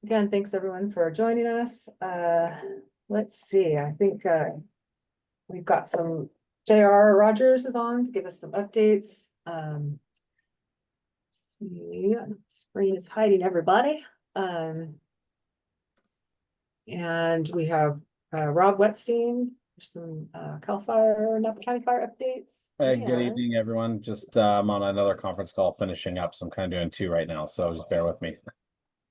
Again, thanks everyone for joining us. Let's see, I think we've got some JR Rogers is on to give us some updates. See, screen is hiding everybody. And we have Rob Wetstein, some Cal Fire, Napa County Fire updates. Good evening, everyone. Just I'm on another conference call finishing up, so I'm kind of doing two right now, so just bear with me.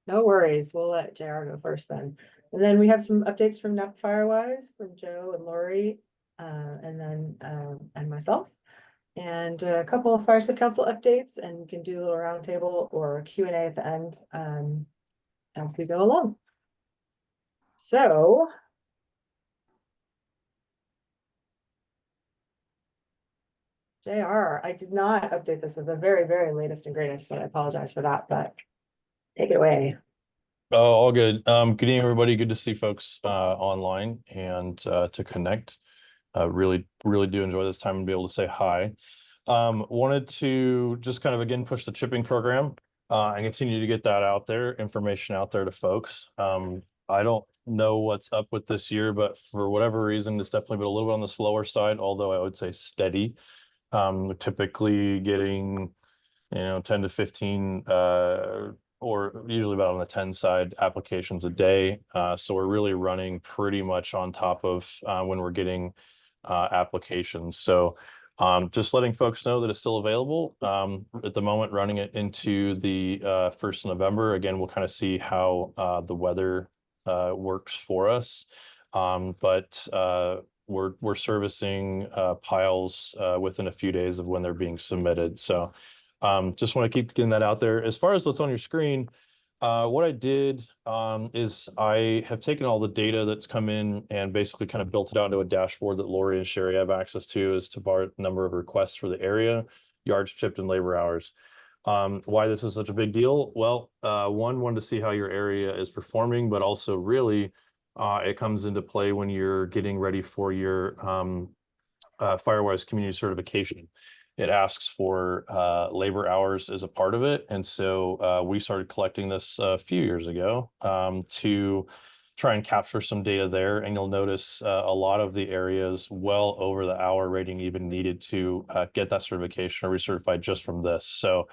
No worries. We'll let JR go first then. And then we have some updates from Napa Firewise from Joe and Laurie, and then and myself. And a couple of Fire Safe Council updates, and we can do a little roundtable or Q&A at the end as we go along. So JR, I did not update this with the very, very latest and greatest, so I apologize for that, but take it away. Oh, all good. Good evening, everybody. Good to see folks online and to connect. Really do enjoy this time and be able to say hi. Wanted to just kind of again push the chipping program and continue to get that out there, information out there to folks. I don't know what's up with this year, but for whatever reason, it's definitely been a little bit on the slower side, although I would say steady. We're typically getting, 10 to 15 or usually about on the 10 side applications a day. So we're really running pretty much on top of when we're getting applications. So just letting folks know that it's still available. At the moment, running it into the 1st of November. Again, we'll kind of see how the weather works for us. But we're servicing piles within a few days of when they're being submitted. So just want to keep getting that out there. As far as what's on your screen, what I did is I have taken all the data that's come in and basically kind of built it out into a dashboard that Laurie and Shari have access to as to bar number of requests for the area, yards chipped, and labor hours. Why this is such a big deal? Well, wanted to see how your area is performing, but also really it comes into play when you're getting ready for your Firewise community certification. It asks for labor hours as a part of it. And so we started collecting this a few years ago to try and capture some data there. And you'll notice a lot of the areas well over the hour rating even needed to get that certification or recertified just from this. So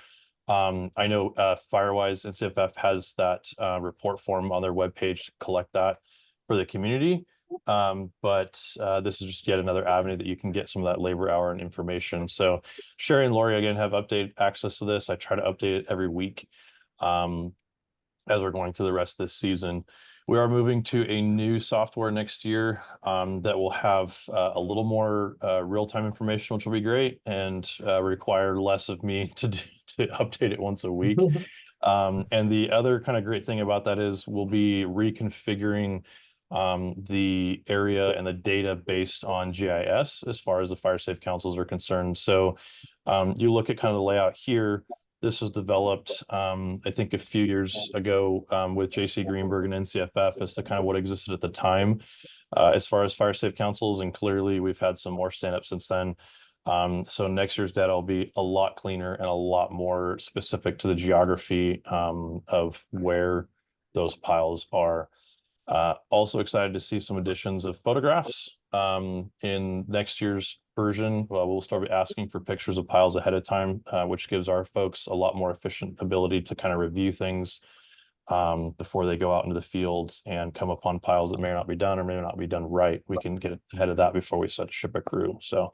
I know Firewise and CFF has that report form on their webpage to collect that for the community. But this is just yet another avenue that you can get some of that labor hour and information. So Shari and Laurie again have updated access to this. I try to update it every week as we're going through the rest of this season. We are moving to a new software next year that will have a little more real-time information, which will be great and require less of me to update it once a week. And the other kind of great thing about that is we'll be reconfiguring the area and the data based on GIS as far as the fire safe councils are concerned. So you look at kind of the layout here. This was developed, I think, a few years ago with JC Greenberg and NCFF as to kind of what existed at the time as far as fire safe councils. And clearly we've had some more stand up since then. So next year's data will be a lot cleaner and a lot more specific to the geography of where those piles are. Also excited to see some additions of photographs in next year's version. Well, we'll start asking for pictures of piles ahead of time, which gives our folks a lot more efficient ability to kind of review things before they go out into the fields and come upon piles that may not be done or may not be done right. We can get ahead of that before we set to ship a crew. So,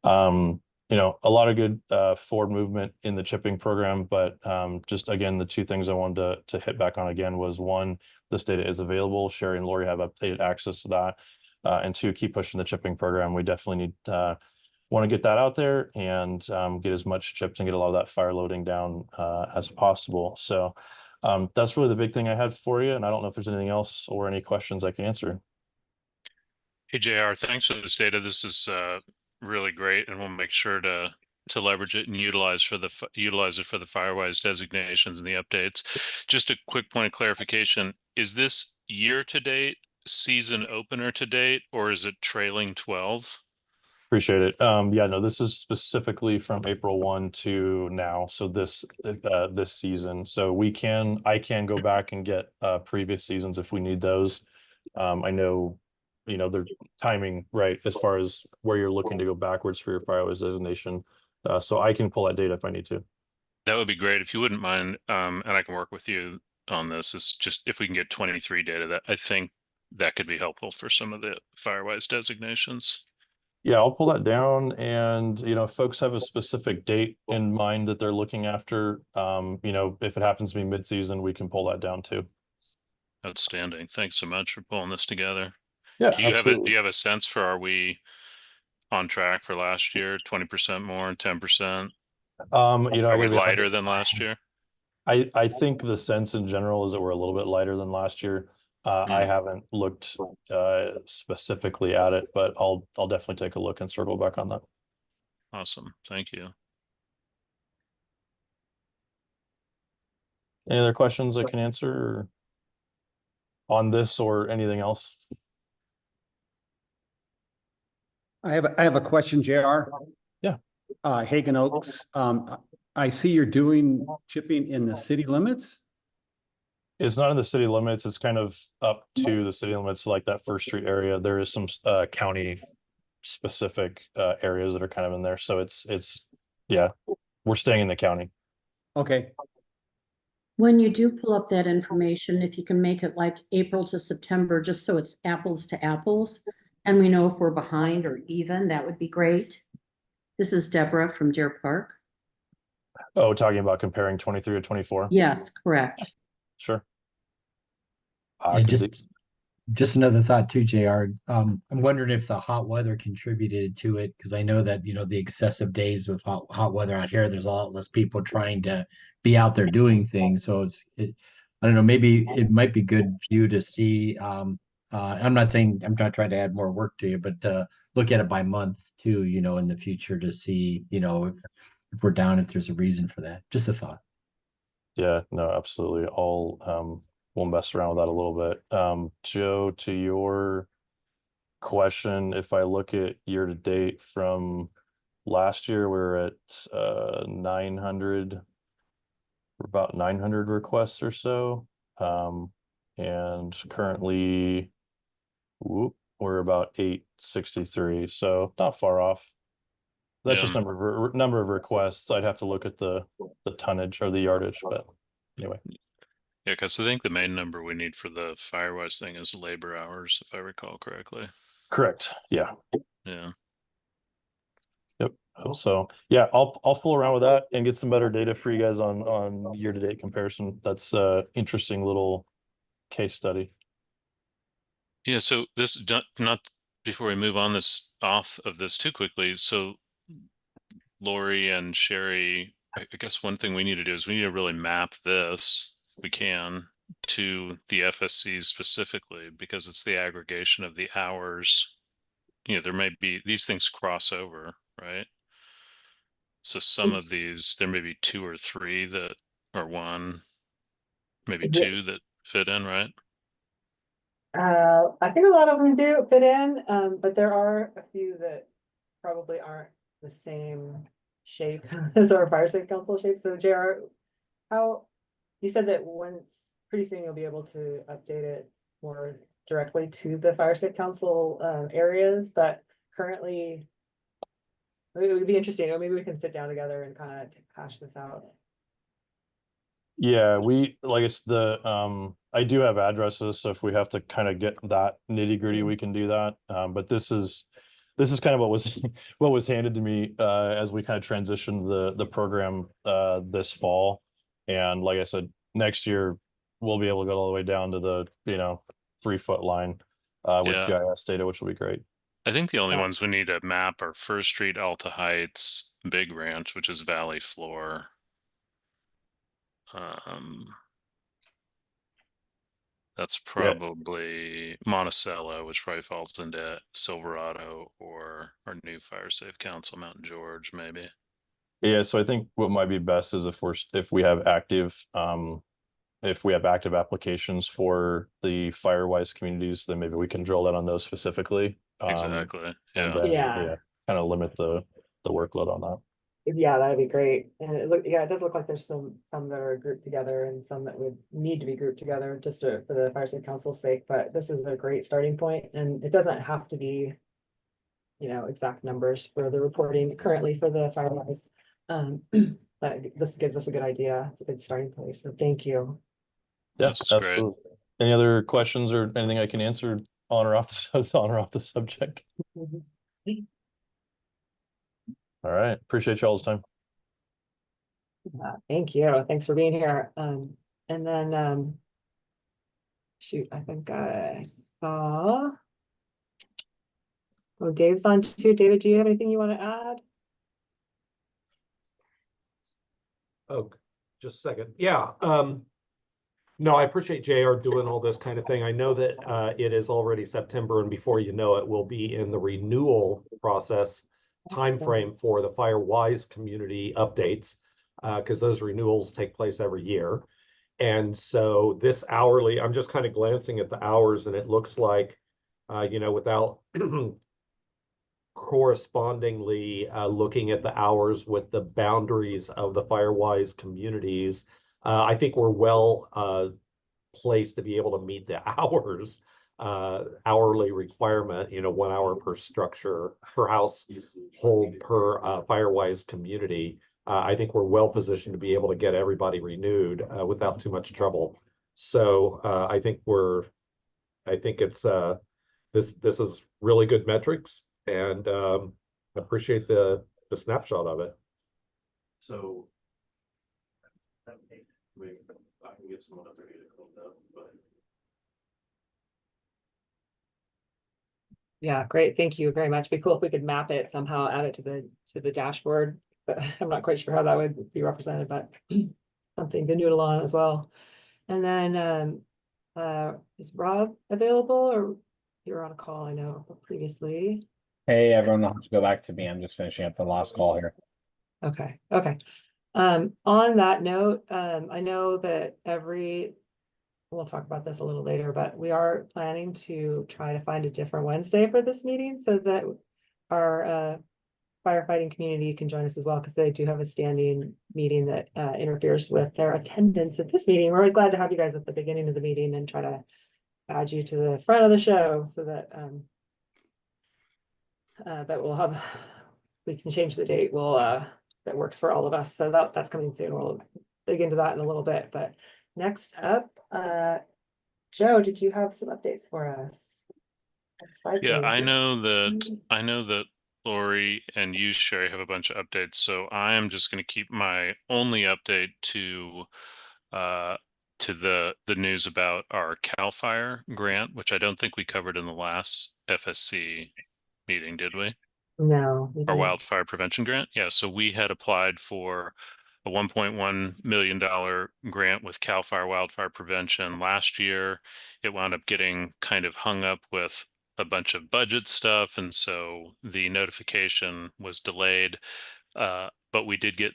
a lot of good forward movement in the chipping program, but just again, the two things I wanted to hit back on again was one, this data is available. Shari and Laurie have updated access to that. And two, keep pushing the chipping program. We definitely want to get that out there and get as much chipped and get a lot of that fire loading down as possible. So that's really the big thing I had for you. And I don't know if there's anything else or any questions I can answer. Hey, JR, thanks for this data. This is really great, and we'll make sure to leverage it and utilize it for the Firewise designations and the updates. Just a quick point of clarification: is this year to date, season opener to date, or is it trailing 12? Appreciate it. Yeah, no, this is specifically from April 1 to now. So this season. So I can go back and get previous seasons if we need those. I know, they're timing right as far as where you're looking to go backwards for your Firewise designation. So I can pull that data if I need to. That would be great if you wouldn't mind, and I can work with you on this. Is just if we can get 23 data, that I think that could be helpful for some of the Firewise designations. Yeah, I'll pull that down, and if folks have a specific date in mind that they're looking after, if it happens to be mid-season, we can pull that down too. Outstanding. Thanks so much for pulling this together. Yeah, Do you absolutely. have a sense for, are we on track for last year, 20% more, 10%? I Are gotta we be lighter honest. than last year? I think the sense in general is that we're a little bit lighter than last year. I haven't looked specifically at it, but I'll definitely take a look and circle back on that. Awesome. Thank you. Any other questions I can answer on this or anything else? I have a question, JR. Yeah. Hagen Oaks. I see you're doing chipping in the city limits. It's not in the city limits. It's kind of up to the city limits, like that First Street area. There is some county specific areas that are kind of in there. So yeah, we're staying in the county. Okay. When you do pull up that information, if you can make it like April to September, just so it's apples to apples, and we know if we're behind or even, that would be great. This is Deborah from Deer Park. Oh, talking about comparing 23 to 24? Yes, correct. Sure. And just another thought too, JR. I'm wondering if the hot weather contributed to it, because I know that the excessive days with hot weather out here, there's a lot less people trying to be out there doing things. So I don't know, maybe it might be good for you to see. I'm not saying I'm not trying to add more work to you, but look at it by month too. In the future to see if we're down, if there's a reason for that. Just a thought. Yeah, no, absolutely. We'll mess around with that a little bit. Joe, to your question, if I look at year to date from last year, we're at 900, about 900 requests or so. And currently, we're about 863, so not far off. That's just number of requests. I'd have to look at the tonnage or the yardage, but anyway. Yeah, because I think the main number we need for the Firewise thing is labor hours, if I recall correctly. Correct. Yeah. Yeah. Yep. So yeah, I'll fool around with that and get some better data for you guys on year to date comparison. That's interesting little case study. Yeah. So this not before we move on this off of this too quickly. So Laurie and Shari, I guess one thing we need to do is we need to really map this, if we can, to the FSC specifically, because it's the aggregation of the hours. There may be, these things cross over, right? So some of these, there may be 2 or 3 that, or 1, maybe 2 that fit in, right? I think a lot of them do fit in, but there are a few that probably aren't the same shape as our fire safety council shape. So JR, you said that pretty soon you'll be able to update it more directly to the fire safety council areas, but currently it would be interesting, or maybe we can sit down together and kind of hash this out. Yeah, I do have addresses, so if we have to kind of get that nitty gritty, we can do that. But this is kind of what was handed to me as we kind of transitioned the program this fall. And like I said, next year we'll be able to go all the way down to the 3-foot line with GIS data, which will be great. I think the only ones we need to map are First Street, Alta Heights, Big Ranch, which is Valley Floor. That's probably Monticello, which probably falls into Silverado, or our new fire safe council, Mountain George, maybe. Yeah, so I think what might be best is if we have active applications for the Firewise communities, then maybe we can drill down on those specifically. Exactly. And Yeah. then, kind of limit the workload on that. Yeah, that'd be great. And it does look like there's some that are grouped together and some that would need to be grouped together just for the Fire Safe Council's sake, but this is a great starting point, and it doesn't have to be, exact numbers for the reporting currently for the Firewise. But this gives us a good idea. It's a good starting place. So thank you. Yeah, This is great. absolutely. Any other questions or anything I can answer on or off the subject? All right. Appreciate y'all's time. Thank you. Thanks for being here. And then, shoot, I think I saw. Oh, Dave's on too. David, do you have anything you want to add? Oh, just a second. Yeah. No, I appreciate JR doing all this kind of thing. I know that it is already September, and before you know it, we'll be in the renewal process timeframe for the Firewise community updates, because those renewals take place every year. And so this hourly, I'm just kind of glancing at the hours, and it looks like, without correspondingly looking at the hours with the boundaries of the Firewise communities, I think we're well placed to be able to meet the hours hourly requirement, 1 hour per structure, per household, per Firewise community. I think we're well positioned to be able to get everybody renewed without too much trouble. So I think it's this is really good metrics, and appreciate the snapshot of it. So I can give someone other data cleaned up, but Yeah, great. Thank you very much. Be cool if we could map it somehow, add it to the dashboard, but I'm not quite sure how that would be represented, but something to noodle on as well. And then is Rob available, or you're on a call, I know previously. Hey, everyone, I'll have to go back to me. I'm just finishing up the last call here. Okay. On that note, I know that we'll talk about this a little later, but we are planning to try to find a different Wednesday for this meeting so that our firefighting community can join us as well, because they do have a standing meeting that interferes with their attendance at this meeting. We're always glad to have you guys at the beginning of the meeting and try to add you to the front of the show so that we can change the date that works for all of us. So that's coming soon. We'll dig into that in a little bit. But next up, Joe, did you have some updates for us? Yeah, I know that Laurie and you, Shari, have a bunch of updates. So I am just going to keep my only update to the news about our CAL FIRE grant, which I don't think we covered in the last FSC meeting, did we? No. Our wildfire prevention grant. Yeah, so we had applied for a $1.1 million grant with CAL FIRE wildfire prevention last year. It wound up getting kind of hung up with a bunch of budget stuff, and so the notification was delayed. But we did get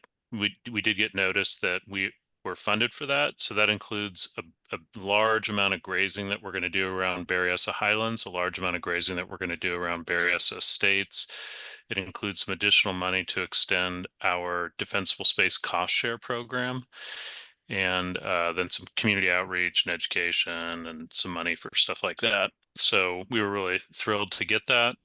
notice that we were funded for that. So that includes a large amount of grazing that we're going to do around Berryessa Highlands, a large amount of grazing that we're going to do around Berryessa Estates. It includes some additional money to extend our defensible space cost share program, and then some community outreach and education and some money for stuff like that. So we were really thrilled to get that.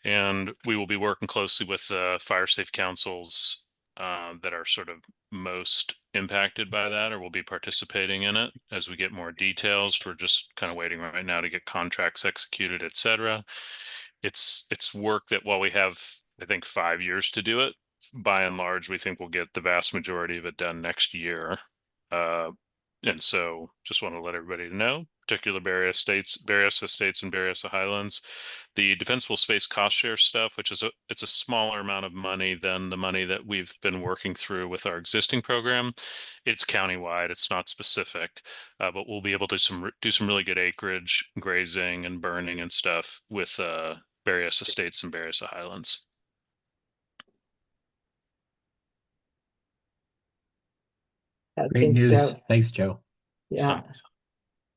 And we will be working closely with fire safe councils that are sort of most impacted by that, or will be participating in it as we get more details. We're just kind of waiting right now to get contracts executed, et cetera. It's work that, while we have, I think, 5 years to do it, by and large, we think we'll get the vast majority of it done next year. And so just want to let everybody know, particular Berryessa Estates and Berryessa Highlands, the defensible space cost share stuff, which is it's a smaller amount of money than the money that we've been working through with our existing program. It's countywide, it's not specific, but we'll be able to do some really good acreage grazing and burning and stuff with Berryessa Estates and Berryessa Highlands. Great Thanks, news. Joe. Thanks, Joe. Yeah,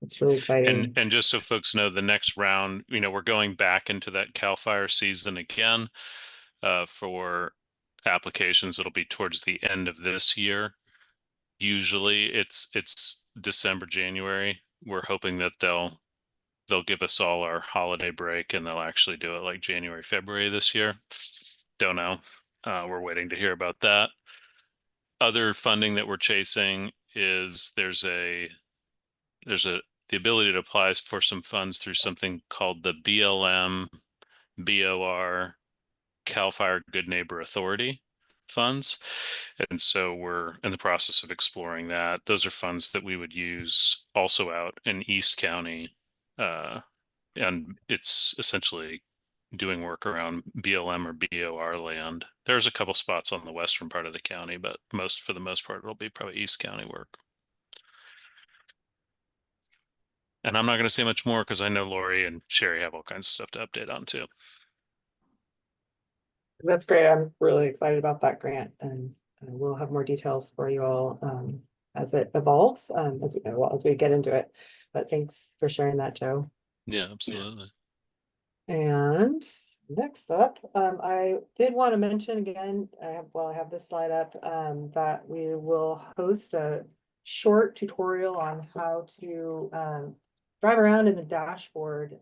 it's really exciting. And just so folks know, the next round, we're going back into that CAL FIRE season again. for applications. It'll be towards the end of this year. Usually it's December, January. We're hoping that they'll give us all our holiday break and they'll actually do it like January, February this year. Don't know. We're waiting to hear about that. Other funding that we're chasing is there's the ability to apply for some funds through something called the BLM BOR CAL FIRE Good Neighbor Authority funds. And so we're in the process of exploring that. Those are funds that we would use also out in East County. And it's essentially doing work around BLM or BOR land. There's a couple spots on the western part of the county, but for the most part, it'll be probably East County work. And I'm not going to say much more because I know Laurie and Shari have all kinds of stuff to update on too. That's great. I'm really excited about that grant, and we'll have more details for you all as it evolves, as we get into it. But thanks for sharing that, Joe. Yeah, absolutely. And next up, I did want to mention again, I have this slide up, that we will host a short tutorial on how to drive around in the dashboard.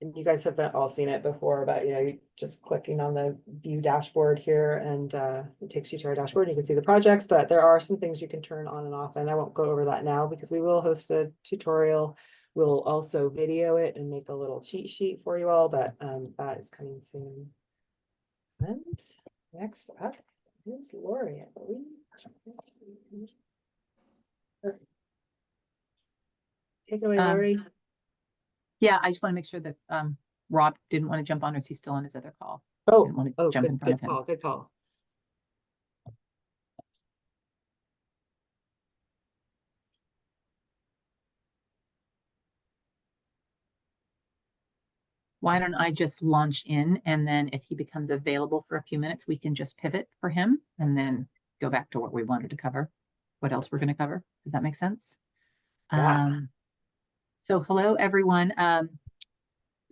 And you guys have all seen it before, but you just clicking on the view dashboard here, and it takes you to our dashboard. You can see the projects, but there are some things you can turn on and off, and I won't go over that now because we will host a tutorial. We'll also video it and make a little cheat sheet for you all, but that is coming soon. And next up is Laurie, I believe. Take it away, Laurie. Yeah, I just want to make sure that Rob didn't want to jump on, or is he still on his other call? Oh, didn't want to jump in front of him. Good call. Why don't I just launch in, and then if he becomes available for a few minutes, we can just pivot for him and then go back to what we wanted to cover, what else we're going to cover. Does that make sense? Yeah. So hello, everyone.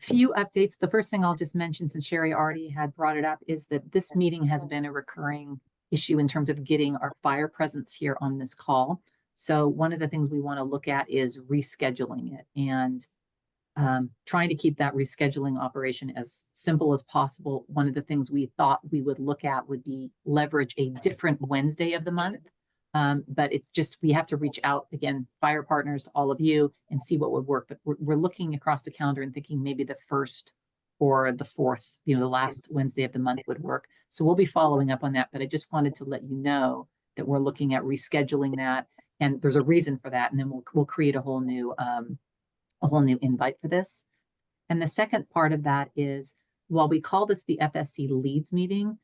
Few updates. The first thing I'll just mention, since Shari already had brought it up, is that this meeting has been a recurring issue in terms of getting our fire presence here on this call. So one of the things we want to look at is rescheduling it, and trying to keep that rescheduling operation as simple as possible. One of the things we thought we would look at would be leverage a different Wednesday of the month. But it's just, we have to reach out again, fire partners, to all of you, and see what would work. But we're looking across the calendar and thinking maybe the 1st or the 4th, the last Wednesday of the month would work. So we'll be following up on that, but I just wanted to let you know that we're looking at rescheduling that, and there's a reason for that. And then we'll create a whole new invite for this. And the second part of that is, while we call this the FSC leads meeting,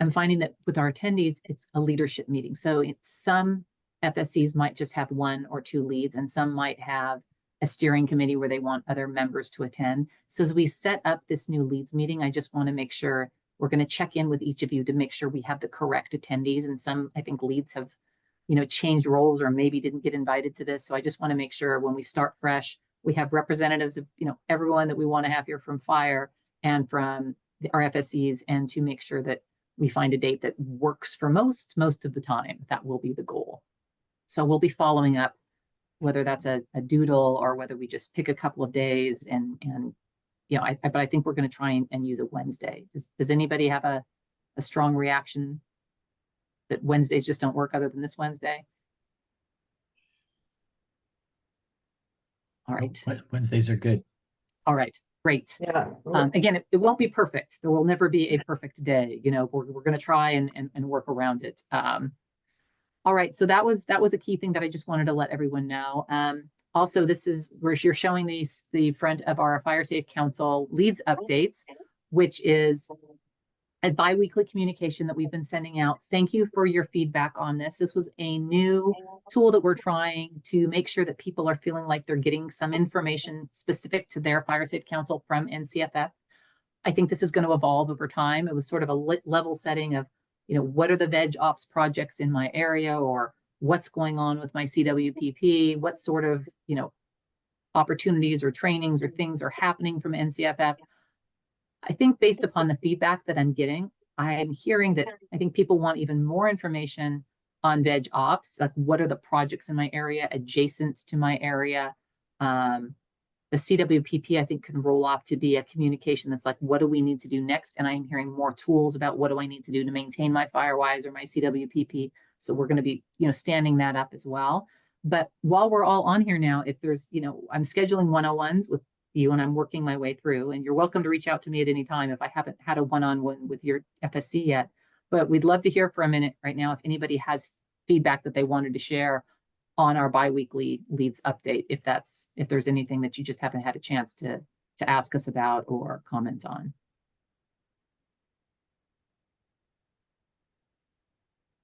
I'm finding that with our attendees, it's a leadership meeting. So some FSCs might just have 1 or 2 leads, and some might have a steering committee where they want other members to attend. So as we set up this new leads meeting, I just want to make sure we're going to check in with each of you to make sure we have the correct attendees. And some, I think, leads have, changed roles or maybe didn't get invited to this. So I just want to make sure when we start fresh, we have representatives of, everyone that we want to have here from fire and from our FSCs, and to make sure that we find a date that works for most of the time. That will be the goal. So we'll be following up, whether that's a doodle or whether we just pick a couple of days, and but I think we're going to try and use a Wednesday. Does anybody have a strong reaction that Wednesdays just don't work other than this Wednesday? All right. Wednesdays are good. All right. Great. Yeah. Again, it won't be perfect. There will never be a perfect day. We're going to try and work around it. All right. So that was a key thing that I just wanted to let everyone know. Also, this is where you're showing the front of our Fire Safe Council leads updates, which is a bi-weekly communication that we've been sending out. Thank you for your feedback on this. This was a new tool that we're trying to make sure that people are feeling like they're getting some information specific to their Fire Safe Council from NCFF. I think this is going to evolve over time. It was sort of a level setting of, what are the veg ops projects in my area, or what's going on with my CWPP, what sort of, opportunities or trainings or things are happening from NCFF. I think based upon the feedback that I'm getting, I am hearing that I think people want even more information on veg ops, like what are the projects in my area adjacent to my area. The CWPP, I think, can roll off to be a communication that's like, what do we need to do next? And I'm hearing more tools about what do I need to do to maintain my Firewise or my CWPP. So we're going to be, standing that up as well. But while we're all on here now, if there's, I'm scheduling 101s with you and I'm working my way through, and you're welcome to reach out to me at any time if I haven't had a one-on-one with your FSC yet. But we'd love to hear for a minute right now if anybody has feedback that they wanted to share on our biweekly leads update, if there's anything that you just haven't had a chance to ask us about or comment on.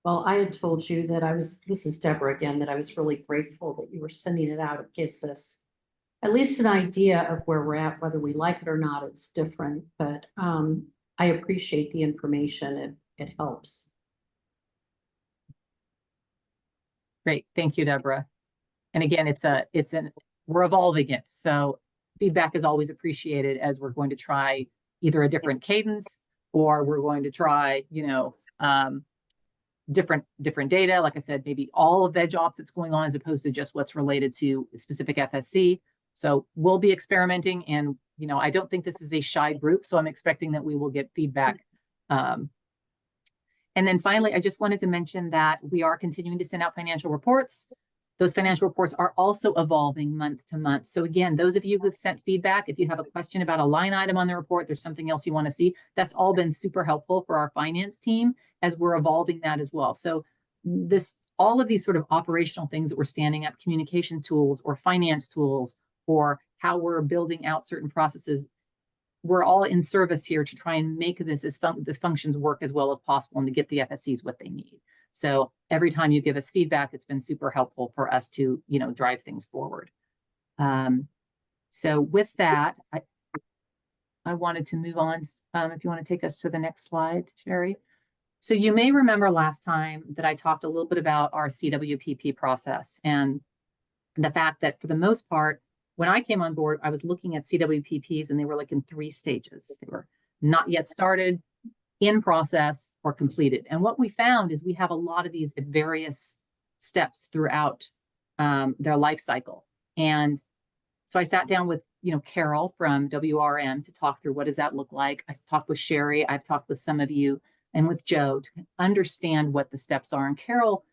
Well, I had told you that this is Deborah again, that I was really grateful that you were sending it out. It gives us at least an idea of where we're at, whether we like it or not, it's different, but I appreciate the information. It helps. Great. Thank you, Deborah. And again, we're evolving it. So feedback is always appreciated as we're going to try either a different cadence or we're going to try, different data. Like I said, maybe all of veg ops that's going on as opposed to just what's related to specific FSC. So we'll be experimenting, and, I don't think this is a shy group. So I'm expecting that we will get feedback. And then finally, I just wanted to mention that we are continuing to send out financial reports. Those financial reports are also evolving month to month. So again, those of you who've sent feedback, if you have a question about a line item on the report, there's something else you want to see, that's all been super helpful for our finance team as we're evolving that as well. So all of these sort of operational things that we're standing up, communication tools or finance tools, or how we're building out certain processes, we're all in service here to try and make this functions work as well as possible and to get the FSCs what they need. So every time you give us feedback, it's been super helpful for us to, drive things forward. So with that, I wanted to move on. If you want to take us to the next slide, Shari. So you may remember last time that I talked a little bit about our CWPP process and the fact that for the most part, when I came on board, I was looking at CWPPs and they were like in 3 stages. They were not yet started, in process, or completed. And what we found is we have a lot of these at various steps throughout their life cycle. And so I sat down with, Carol from WRM to talk through what does that look like. I talked with Shari, I've talked with some of you, and with Joe to understand what the steps are. And Carol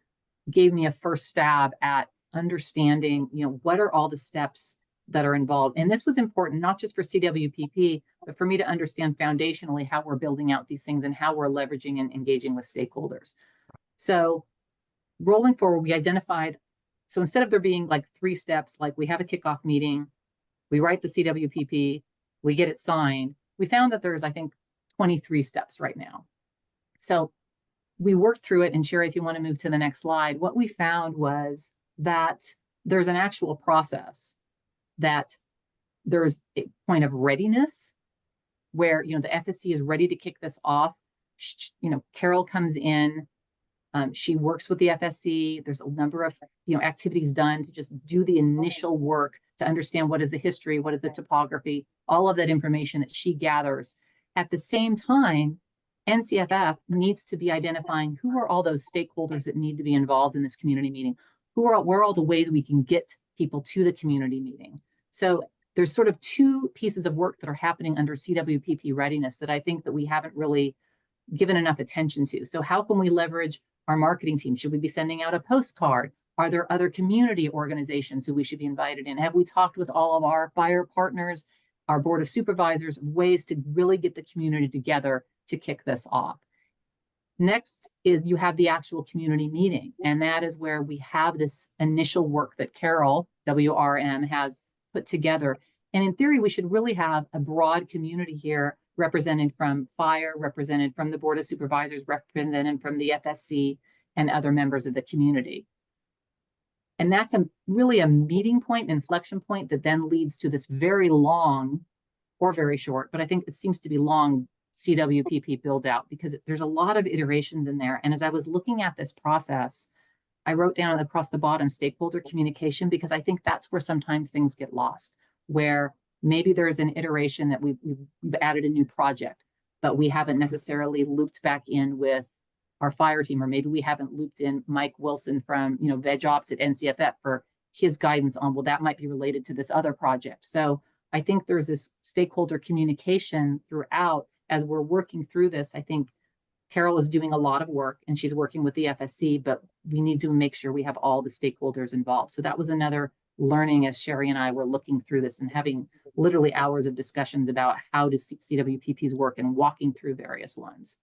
gave me a first stab at understanding, what are all the steps that are involved. And this was important, not just for CWPP, but for me to understand foundationally how we're building out these things and how we're leveraging and engaging with stakeholders. So rolling forward, we identified, so instead of there being like 3 steps, like we have a kickoff meeting, we write the CWPP, we get it signed, we found that there's, I think, 23 steps right now. So we worked through it, and Shari, if you want to move to the next slide, what we found was that there's an actual process, that there's a point of readiness where, the FSC is ready to kick this off. Carol comes in, she works with the FSC. There's a number of, activities done to just do the initial work to understand what is the history, what is the topography, all of that information that she gathers. At the same time, NCFF needs to be identifying who are all those stakeholders that need to be involved in this community meeting. Where are all the ways we can get people to the community meeting? So there's sort of 2 pieces of work that are happening under CWPP readiness that I think that we haven't really given enough attention to. So how can we leverage our marketing team? Should we be sending out a postcard? Are there other community organizations who we should be invited in? Have we talked with all of our fire partners, our board of supervisors, ways to really get the community together to kick this off? Next is you have the actual community meeting. And that is where we have this initial work that Carol, WRM, has put together. And in theory, we should really have a broad community here represented from fire, represented from the board of supervisors, represented from the FSC and other members of the community. And that's really a meeting point, inflection point that then leads to this very long or very short, but I think it seems to be long, CWPP build out, because there's a lot of iterations in there. And as I was looking at this process, I wrote down across the bottom stakeholder communication, because I think that's where sometimes things get lost, where Maybe there's an iteration that we've added a new project, but we haven't necessarily looped back in with our fire team, or maybe we haven't looped in Mike Wilson from, Veg Ops at NCFF for his guidance on, well, that might be related to this other project. So I think there's this stakeholder communication throughout as we're working through this. I think Carol is doing a lot of work and she's working with the FSC, but we need to make sure we have all the stakeholders involved. So that was another learning as Shari and I were looking through this and having literally hours of discussions about how do CWPPs work and walking through various ones.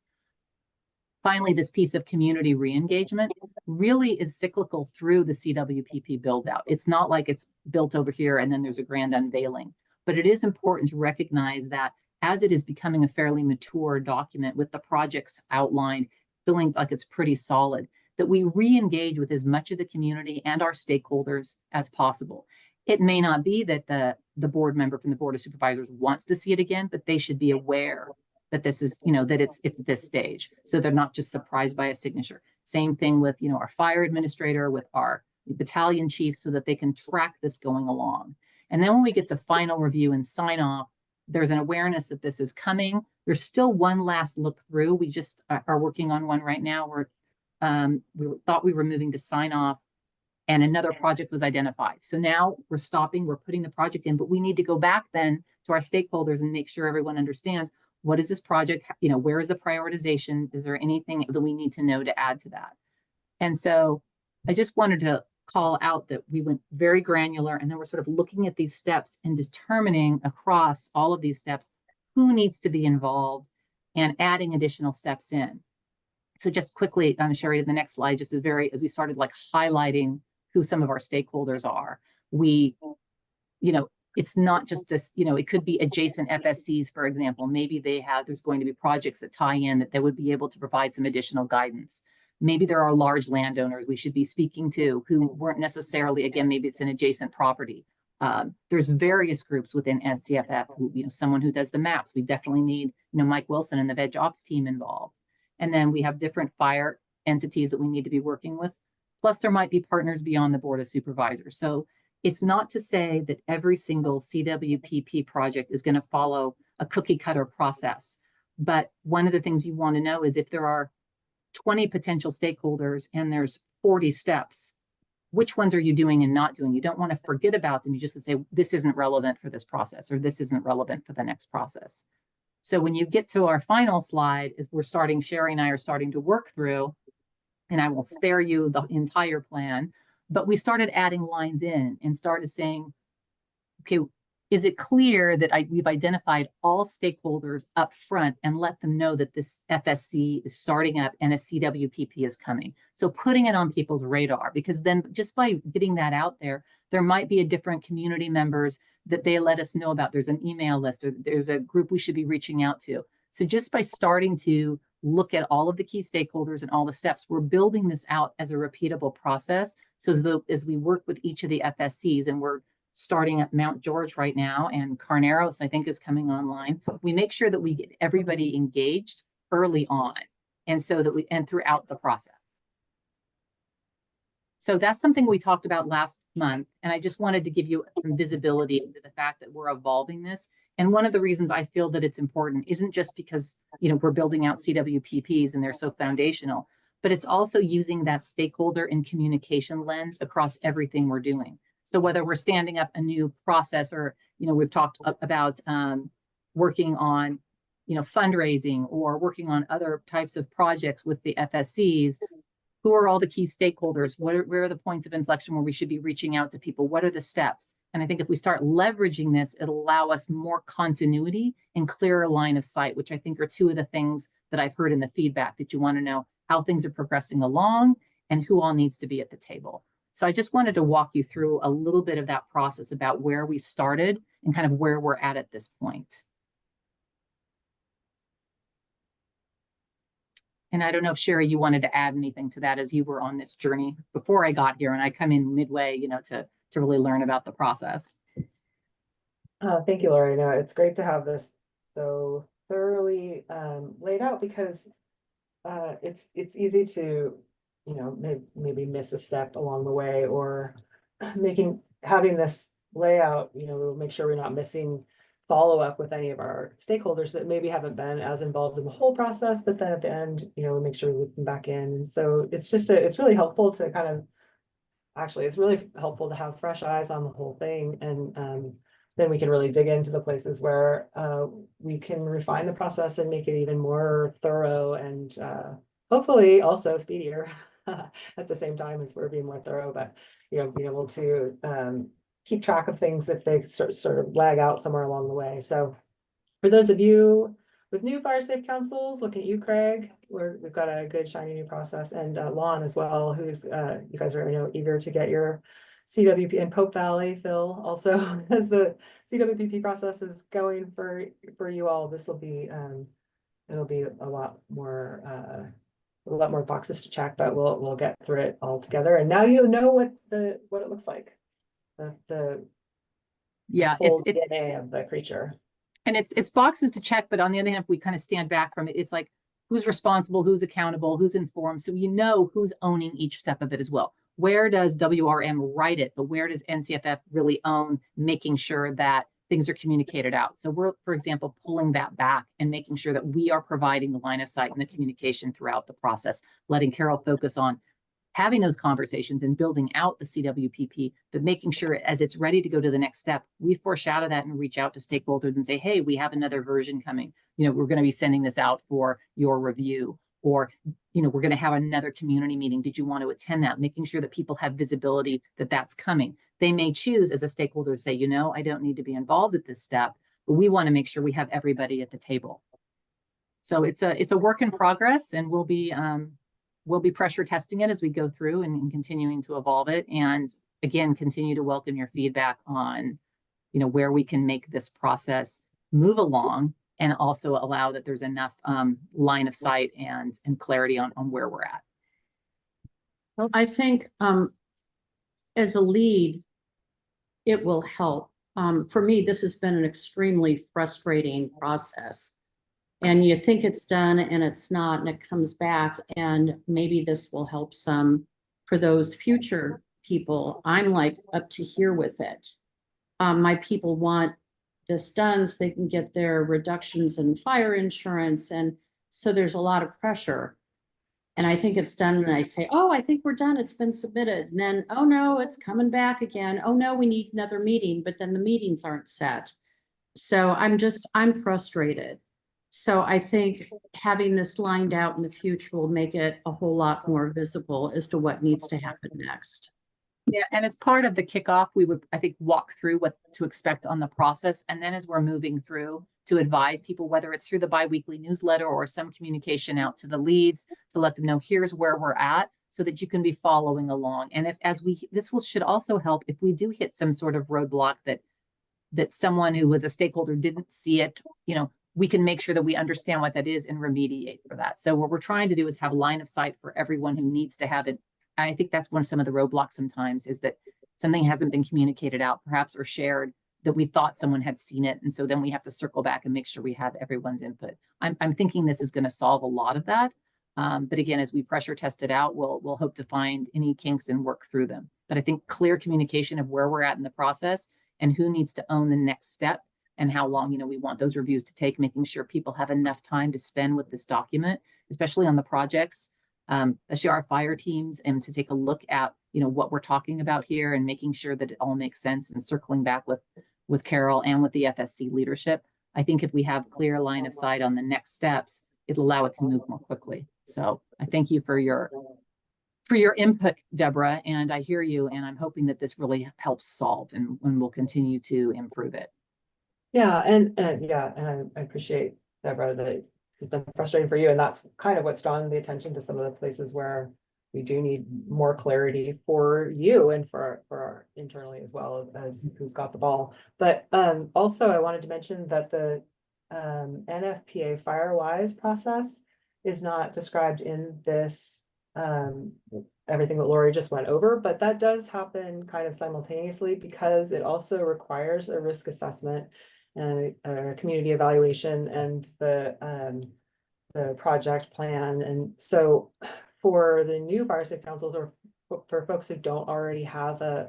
Finally, this piece of community re-engagement really is cyclical through the CWPP build out. It's not like it's built over here and then there's a grand unveiling, but it is important to recognize that as it is becoming a fairly mature document with the projects outlined, feeling like it's pretty solid, that we re-engage with as much of the community and our stakeholders as possible. It may not be that the board member from the Board of Supervisors wants to see it again, but they should be aware that this is, that it's this stage. So they're not just surprised by a signature. Same thing with, our fire administrator, with our battalion chiefs, so that they can track this going along. And then when we get to final review and sign off, there's an awareness that this is coming. There's still one last look through. We just are working on one right now where we thought we were moving to sign off and another project was identified. So now we're stopping, we're putting the project in, but we need to go back then to our stakeholders and make sure everyone understands, what is this project? Where is the prioritization? Is there anything that we need to know to add to that? And so I just wanted to call out that we went very granular, and then we're sort of looking at these steps and determining across all of these steps who needs to be involved and adding additional steps in. So just quickly, Shari, to the next slide, just as we started like highlighting who some of our stakeholders are. We, it's not just this, it could be adjacent FSCs, for example. Maybe there's going to be projects that tie in that they would be able to provide some additional guidance. Maybe there are large landowners we should be speaking to who weren't necessarily, again, maybe it's an adjacent property. There's various groups within NCFF, who, someone who does the maps. We definitely need, Mike Wilson and the Veg Ops team involved. And then we have different fire entities that we need to be working with. Plus there might be partners beyond the Board of Supervisors. So it's not to say that every single CWPP project is going to follow a cookie cutter process. But one of the things you want to know is if there are 20 potential stakeholders and there's 40 steps, which ones are you doing and not doing? You don't want to forget about them. You just say, this isn't relevant for this process, or this isn't relevant for the next process. So when you get to our final slide, is Shari and I are starting to work through, and I will spare you the entire plan, but we started adding lines in and started saying, okay, is it clear that we've identified all stakeholders up front and let them know that this FSC is starting up and a CWPP is coming? So putting it on people's radar, because then just by getting that out there, there might be a different community members that they let us know about. There's an email list, or there's a group we should be reaching out to. So just by starting to look at all of the key stakeholders and all the steps, we're building this out as a repeatable process. So as we work with each of the FSCs, and we're starting at Mount George right now, and Carneros, I think, is coming online, we make sure that we get everybody engaged early on, and so that and throughout the process. So that's something we talked about last month, and I just wanted to give you some visibility into the fact that we're evolving this. And one of the reasons I feel that it's important isn't just because, we're building out CWPPs and they're so foundational, but it's also using that stakeholder and communication lens across everything we're doing. So whether we're standing up a new process, or, we've talked about working on, fundraising, or working on other types of projects with the FSCs, who are all the key stakeholders? Where are the points of inflection where we should be reaching out to people? What are the steps? And I think if we start leveraging this, it'll allow us more continuity and clearer line of sight, which I think are two of the things that I've heard in the feedback, that you want to know how things are progressing along and who all needs to be at the table. So I just wanted to walk you through a little bit of that process about where we started and kind of where we're at this point. And I don't know if Shari, you wanted to add anything to that as you were on this journey before I got here, and I come in midway, to really learn about the process. Thank you, Laurie. No, it's great to have this so thoroughly laid out, because it's easy to, maybe miss a step along the way, or having this layout, we'll make sure we're not missing follow up with any of our stakeholders that maybe haven't been as involved in the whole process, but then at the end, we make sure we loop them back in. And so it's just it's really helpful to kind of, actually, it's really helpful to have fresh eyes on the whole thing. And then we can really dig into the places where we can refine the process and make it even more thorough and hopefully also speedier at the same time as we're being more thorough, but being able to keep track of things if they sort of lag out somewhere along the way. So for those of you with new fire safe councils, looking at you, Craig, we've got a good shiny new process, and Lon as well, who's you guys are eager to get your CWP, and Pope Valley, Phil, also as the CWPP process is going for you all. This will be it'll be a lot more boxes to check, but we'll get through it all together. And now what it looks like. Yeah, full DNA of the creature. And it's boxes to check, but on the other hand, if we kind of stand back from it, it's like who's responsible, who's accountable, who's informed. So who's owning each step of it as well. Where does WRM write it, but where does NCFF really own making sure that things are communicated out? So we're, for example, pulling that back and making sure that we are providing the line of sight and the communication throughout the process, letting Carol focus on having those conversations and building out the CWPP, but making sure as it's ready to go to the next step, we foreshadow that and reach out to stakeholders and say, hey, we have another version coming. We're going to be sending this out for your review, or, we're going to have another community meeting. Did you want to attend that? Making sure that people have visibility that that's coming. They may choose as a stakeholder to say, I don't need to be involved at this step, but we want to make sure we have everybody at the table. So it's a work in progress, and we'll be pressure testing it as we go through and continuing to evolve it. And again, continue to welcome your feedback on, where we can make this process move along and also allow that there's enough line of sight and clarity on where we're at. Well, I think as a lead, it will help. For me, this has been an extremely frustrating process. And you think it's done and it's not, and it comes back, and maybe this will help some for those future people. I'm like up to here with it. My people want this done so they can get their reductions in fire insurance. And so there's a lot of pressure. And I think it's done, and I say, oh, I think we're done. It's been submitted. And then, oh no, it's coming back again. Oh no, we need another meeting, but then the meetings aren't set. So I'm frustrated. So I think having this lined out in the future will make it a whole lot more visible as to what needs to happen next. Yeah, and as part of the kickoff, we would, I think, walk through what to expect on the process. And then as we're moving through, to advise people, whether it's through the biweekly newsletter or some communication out to the leads, to let them know here's where we're at, so that you can be following along. And should also help if we do hit some sort of roadblock that someone who was a stakeholder didn't see it, we can make sure that we understand what that is and remediate for that. So what we're trying to do is have line of sight for everyone who needs to have it. I think that's some of the roadblocks sometimes, is that something hasn't been communicated out perhaps or shared that we thought someone had seen it. And so then we have to circle back and make sure we have everyone's input. I'm thinking this is going to solve a lot of that. But again, as we pressure test it out, we'll hope to find any kinks and work through them. But I think clear communication of where we're at in the process and who needs to own the next step and how long, we want those reviews to take, making sure people have enough time to spend with this document, especially on the projects, especially our fire teams, and to take a look at, what we're talking about here and making sure that it all makes sense, and circling back with Carol and with the FSC leadership. I think if we have clear line of sight on the next steps, it'll allow it to move more quickly. So I thank you for your input, Deborah, and I hear you, and I'm hoping that this really helps solve and we'll continue to improve it. Yeah, and I appreciate, Deborah, that it's been frustrating for you, and that's kind of what's drawn the attention to some of the places where we do need more clarity for you and for our internally as well as who's got the ball. But also I wanted to mention that the NFPA Firewise process is not described in this everything that Laurie just went over, but that does happen kind of simultaneously, because it also requires a risk assessment and a community evaluation and the project plan. And so for the new fire safe councils, or for folks who don't already have a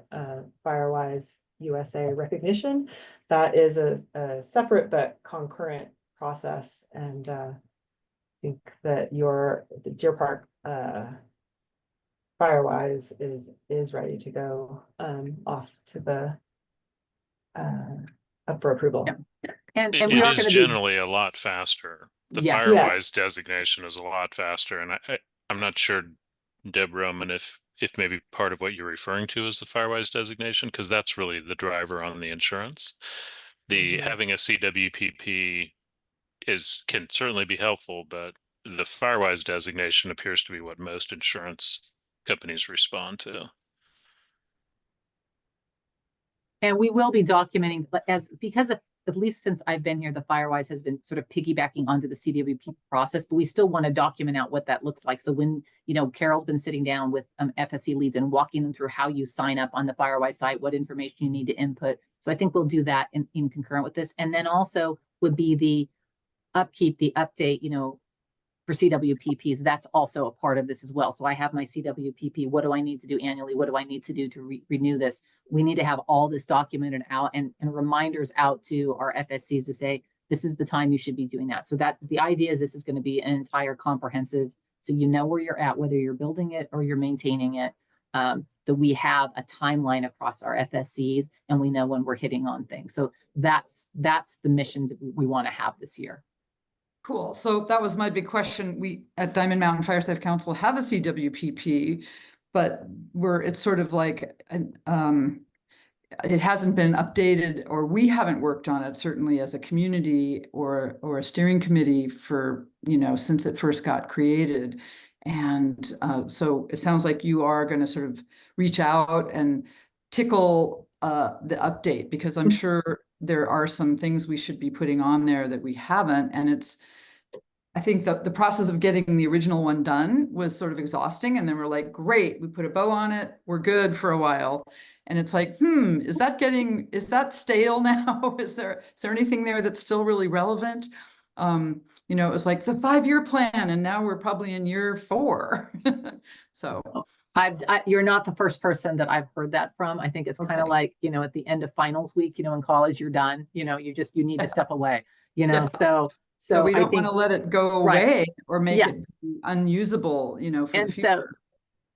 Firewise USA recognition. That is a separate but concurrent process, and I think that the Deer Park Firewise is ready to go off to the up for approval. Yep. And It we are is going to be, generally a lot faster. The Yes. Firewise Yes. designation is a lot faster, and I'm not sure, Deb Roman, if maybe part of what you're referring to is the Firewise designation, because that's really the driver on the insurance. The Mhm. having a CWPP can certainly be helpful, but the Firewise designation appears to be what most insurance companies respond to. and we will be documenting, but because at least since I've been here, the Firewise has been sort of piggybacking onto the CWP process, but we still want to document out what that looks like. So when, Carol's been sitting down with FSC leads and walking them through how you sign up on the Firewise site, what information you need to input. So I think we'll do that in concurrent with this. And then also would be the upkeep, the update, for CWPPs. That's also a part of this as well. So I have my CWPP. What do I need to do annually? What do I need to do to renew this? We need to have all this documented out and reminders out to our FSCs to say, this is the time you should be doing that. So that the idea is this is going to be an entire comprehensive, so you know where you're at, whether you're building it or you're maintaining it, that we have a timeline across our FSCs and we know when we're hitting on things. So that's the missions we want to have this year. Cool. So that was my big question. We at Diamond Mountain Fire Safe Council have a CWPP, but it's sort of like it hasn't been updated, or we haven't worked on it certainly as a community or a steering committee for since it first got created. And so it sounds like you are going to sort of reach out and tickle the update, because I'm sure there are some things we should be putting on there that we haven't. And I think the process of getting the original one done was sort of exhausting. And then we're like, great, we put a bow on it, we're good for a while. And it's like, is that stale now? Is there anything there that's still really relevant? It was like the 5-year plan, and now we're probably in year 4. So you're not the first person that I've heard that from. I think it's kind of like, at the end of finals week, in college, you're done, you need to step away, Yeah. So we don't want to let it go away or make it unusable, for the future. So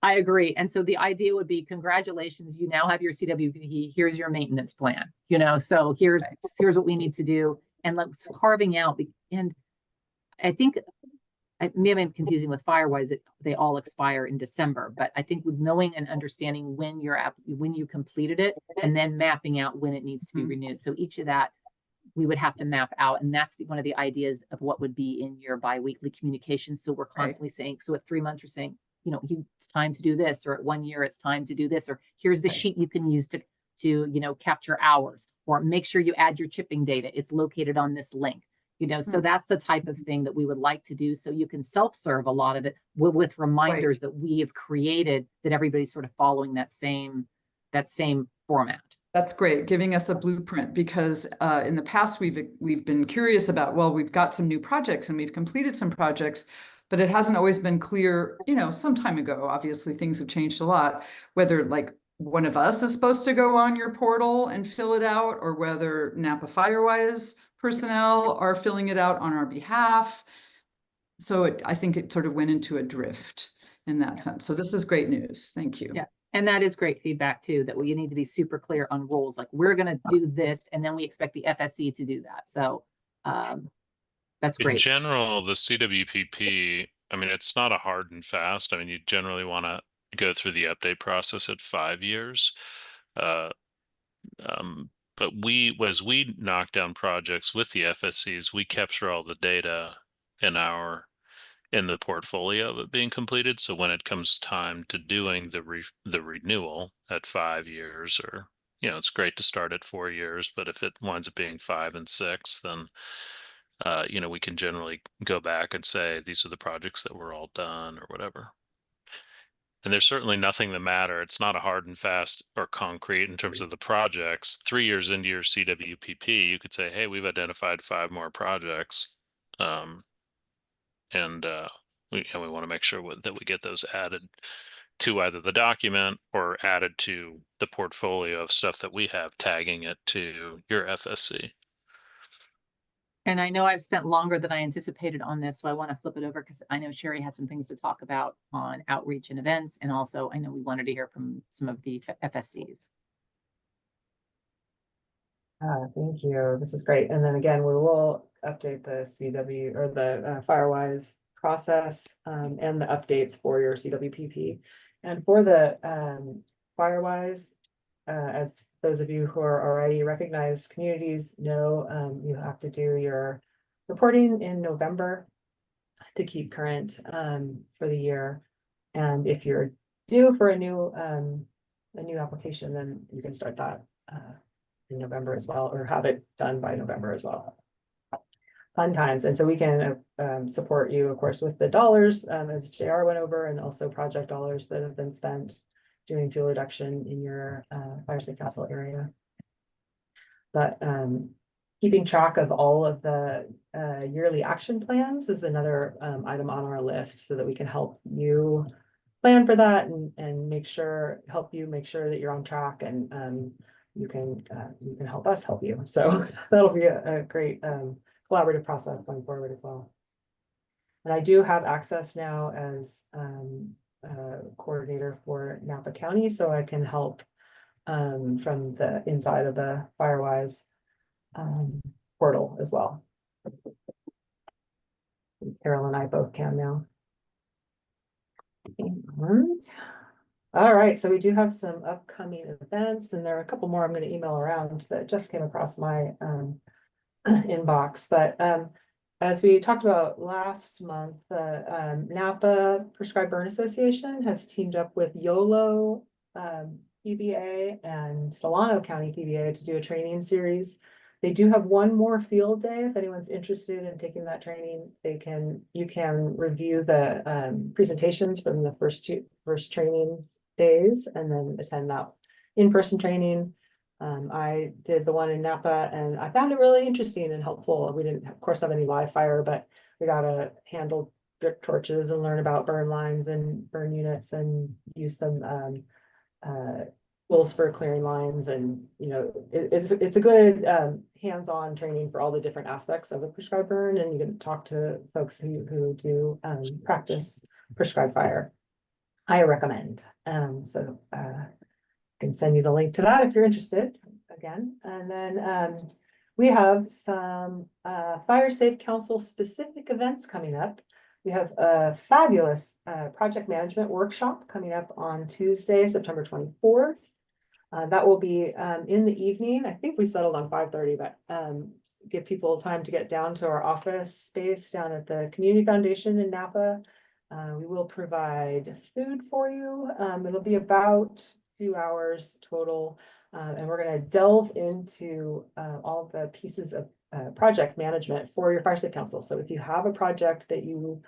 I agree. And so the idea would be, congratulations, you now have your CWP. Here's your maintenance plan, so here's what we need to do. And let's carving out. And I think I may have been confusing with Firewise that they all expire in December, but I think with knowing and understanding when you completed it, and then mapping out when it needs to be renewed. So each of that we would have to map out, and that's one of the ideas of what would be in your biweekly communication. So we're constantly saying, so at 3 months we're saying, it's time to do this, or at 1 year it's time to do this, or here's the sheet you can use to capture hours, or make sure you add your chipping data. It's located on this link. So that's the type of thing that we would like to do. So you can self-serve a lot of it with reminders that we have created, that everybody's sort of following that same format. That's great, giving us a blueprint, because in the past we've been curious about, well, we've got some new projects and we've completed some projects, but it hasn't always been clear, some time ago, obviously things have changed a lot, whether like one of us is supposed to go on your portal and fill it out, or whether Napa Firewise personnel are filling it out on our behalf. So I think it sort of went into a drift in that sense. So this is great news. Thank you. Yeah. And that is great feedback too, that we need to be super clear on roles. Like, we're going to do this, and then we expect the FSC to do that. So that's great. In general, the CWPP, I mean, it's not a hard and fast. I mean, you generally want to go through the update process at 5 years. But as we knock down projects with the FSCs, we capture all the data in the portfolio of it being completed. So when it comes time to doing the renewal at 5 years, or it's great to start at 4 years, but if it winds up being 5 and 6, then we can generally go back and say these are the projects that were all done or whatever. And there's certainly nothing that matter. It's not a hard and fast or concrete in terms of the projects. 3 years into your CWPP, you could say, hey, we've identified 5 more projects. And we want to make sure that we get those added to either the document or added to the portfolio of stuff that we have, tagging it to your FSC. And I know I've spent longer than I anticipated on this, so I want to flip it over because I know Shari had some things to talk about on outreach and events. And also I know we wanted to hear from some of the FSCs. Thank you. This is great. And then again, we will update the CW or the Firewise process and the updates for your CWPP. And for the Firewise, as those of you who are already recognized communities know, you have to do your reporting in November to keep current for the year. And if you're due for a new application, then you can start that in November as well, or have it done by November as well. Fun times. And so we can support you, of course, with the dollars as JR went over, and also project dollars that have been spent doing fuel reduction in your fire safe castle area. But keeping track of all of the yearly action plans is another item on our list, so that we can help you plan for that and help you make sure that you're on track, and you can help us help you. So that'll be a great collaborative process going forward as well. And I do have access now as coordinator for Napa County, so I can help from the inside of the Firewise portal as well. Carol and I both can now. And all right, so we do have some upcoming events, and there are a couple more I'm going to email around that just came across my inbox. But as we talked about last month, the Napa Prescribed Burn Association has teamed up with YOLO PBA and Solano County PBA to do a training series. They do have one more field day. If anyone's interested in taking that training, you can review the presentations from the first training days and then attend that in-person training. I did the one in Napa and I found it really interesting and helpful. We didn't, of course, have any live fire, but we got to handle drip torches and learn about burn lines and burn units and use some tools for clearing lines. And it's a good hands-on training for all the different aspects of a prescribed burn, and you can talk to folks who do practice prescribed fire. I recommend. So I can send you the link to that if you're interested again. And then we have some Fire Safe Council specific events coming up. We have a fabulous project management workshop coming up on Tuesday, September 24th. That will be in the evening. I think we settled on 5:30, but give people time to get down to our office space down at the Community Foundation in Napa. We will provide food for you. It'll be about 2 hours total. And we're going to delve into all the pieces of project management for your Fire Safe Council. So if you have a project that you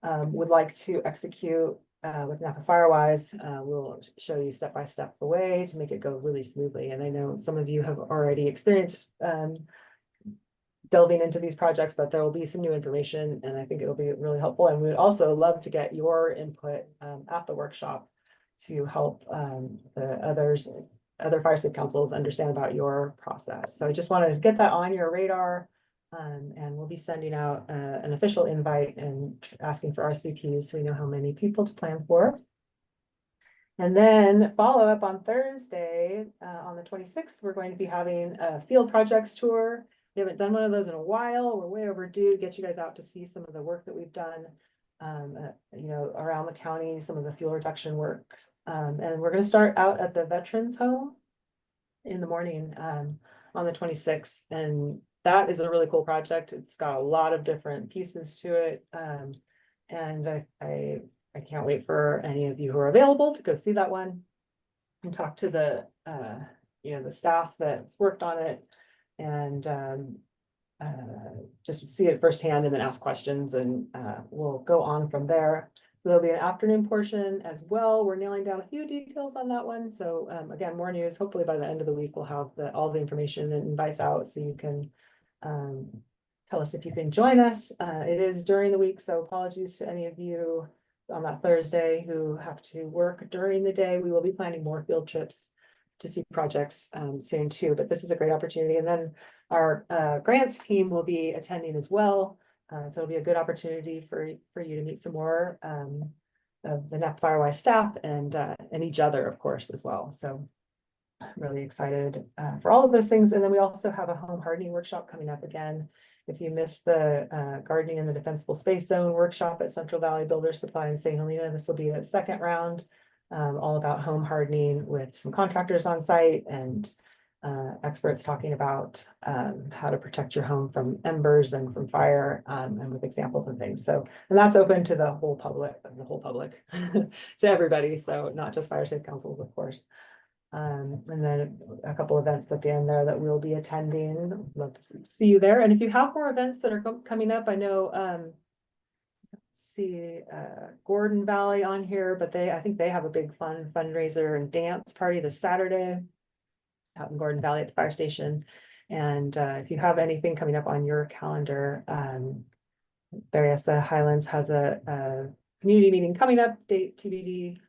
would like to execute with Napa Firewise, we'll show you step-by-step the way to make it go really smoothly. And I know some of you have already experienced delving into these projects, but there will be some new information, and I think it'll be really helpful. And we'd also love to get your input at the workshop to help the other Fire Safe Councils understand about your process. So I just wanted to get that on your radar, and we'll be sending out an official invite and asking for RSVPs so we know how many people to plan for. And then follow up on Thursday, on the 26th, we're going to be having a field projects tour. We haven't done one of those in a while. We're way overdue to get you guys out to see some of the work that we've done, around the county, some of the fuel reduction works. And we're going to start out at the Veterans Home in the morning on the 26th. And that is a really cool project. It's got a lot of different pieces to it. And I can't wait for any of you who are available to go see that one and talk to the staff that's worked on it, and just see it firsthand and then ask questions, and we'll go on from there. So there'll be an afternoon portion as well. We're nailing down a few details on that one. So again, more news. Hopefully by the end of the week, we'll have all the information and invites out, so you can tell us if you can join us. It is during the week, so apologies to any of you on that Thursday who have to work during the day. We will be planning more field trips to see projects soon too, but this is a great opportunity. And then our grants team will be attending as well. So it'll be a good opportunity for you to meet some more of the Napa Firewise staff and each other, of course, as well. So I'm really excited for all of those things. And then we also have a home hardening workshop coming up again. If you missed the gardening in the defensible space zone workshop at Central Valley Builder Supply in St. Helena, this will be the second round, all about home hardening with some contractors on site and experts talking about how to protect your home from embers and from fire, and with examples and things. So, and that's open to the whole public, to everybody. So not just fire safe councils, of course. And then a couple events at the end there that we'll be attending. Love to see you there. And if you have more events that are coming up, I know, see Gordon Valley on here, but I think they have a big fundraiser and dance party this Saturday out in Gordon Valley at the fire station. And if you have anything coming up on your calendar, Berryessa Highlands has a community meeting coming up, date TBD.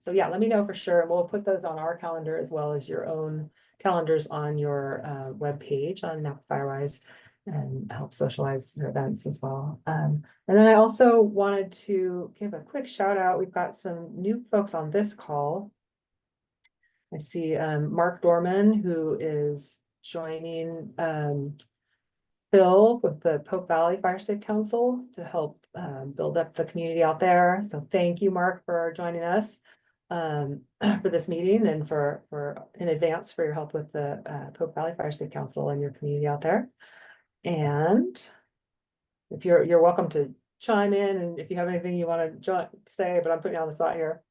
So yeah, let me know for sure. We'll put those on our calendar as well as your own calendars on your webpage on Napa Firewise, and help socialize your events as well. And then I also wanted to give a quick shout out. We've got some new folks on this call. I see Mark Dorman, who is joining Phil with the Pope Valley Fire Safe Council to help build up the community out there. So thank you, Mark, for joining us for this meeting and for in advance for your help with the Pope Valley Fire Safe Council and your community out there. And if you're welcome to chime in, and if you have anything you want to say, but I'm putting you on the spot here.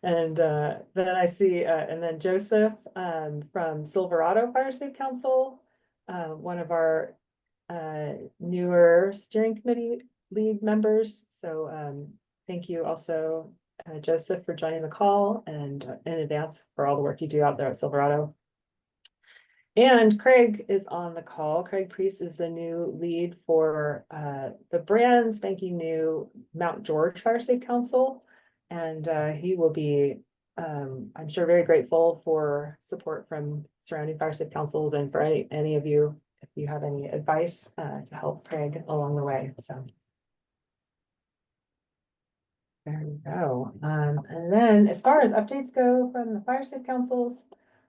And then I see, and then Joseph from Silverado Fire Safe Council, one of our newer steering committee lead members. So thank you also, Joseph, for joining the call and in advance for all the work you do out there at Silverado. And Craig is on the call. Craig Priest is the new lead for the brand spanking new Mount George Fire Safe Council. And he will be, I'm sure, very grateful for support from surrounding fire safe councils and for any of you, if you have any advice to help Craig along the way. So there we go. And then as far as updates go from the fire safe councils,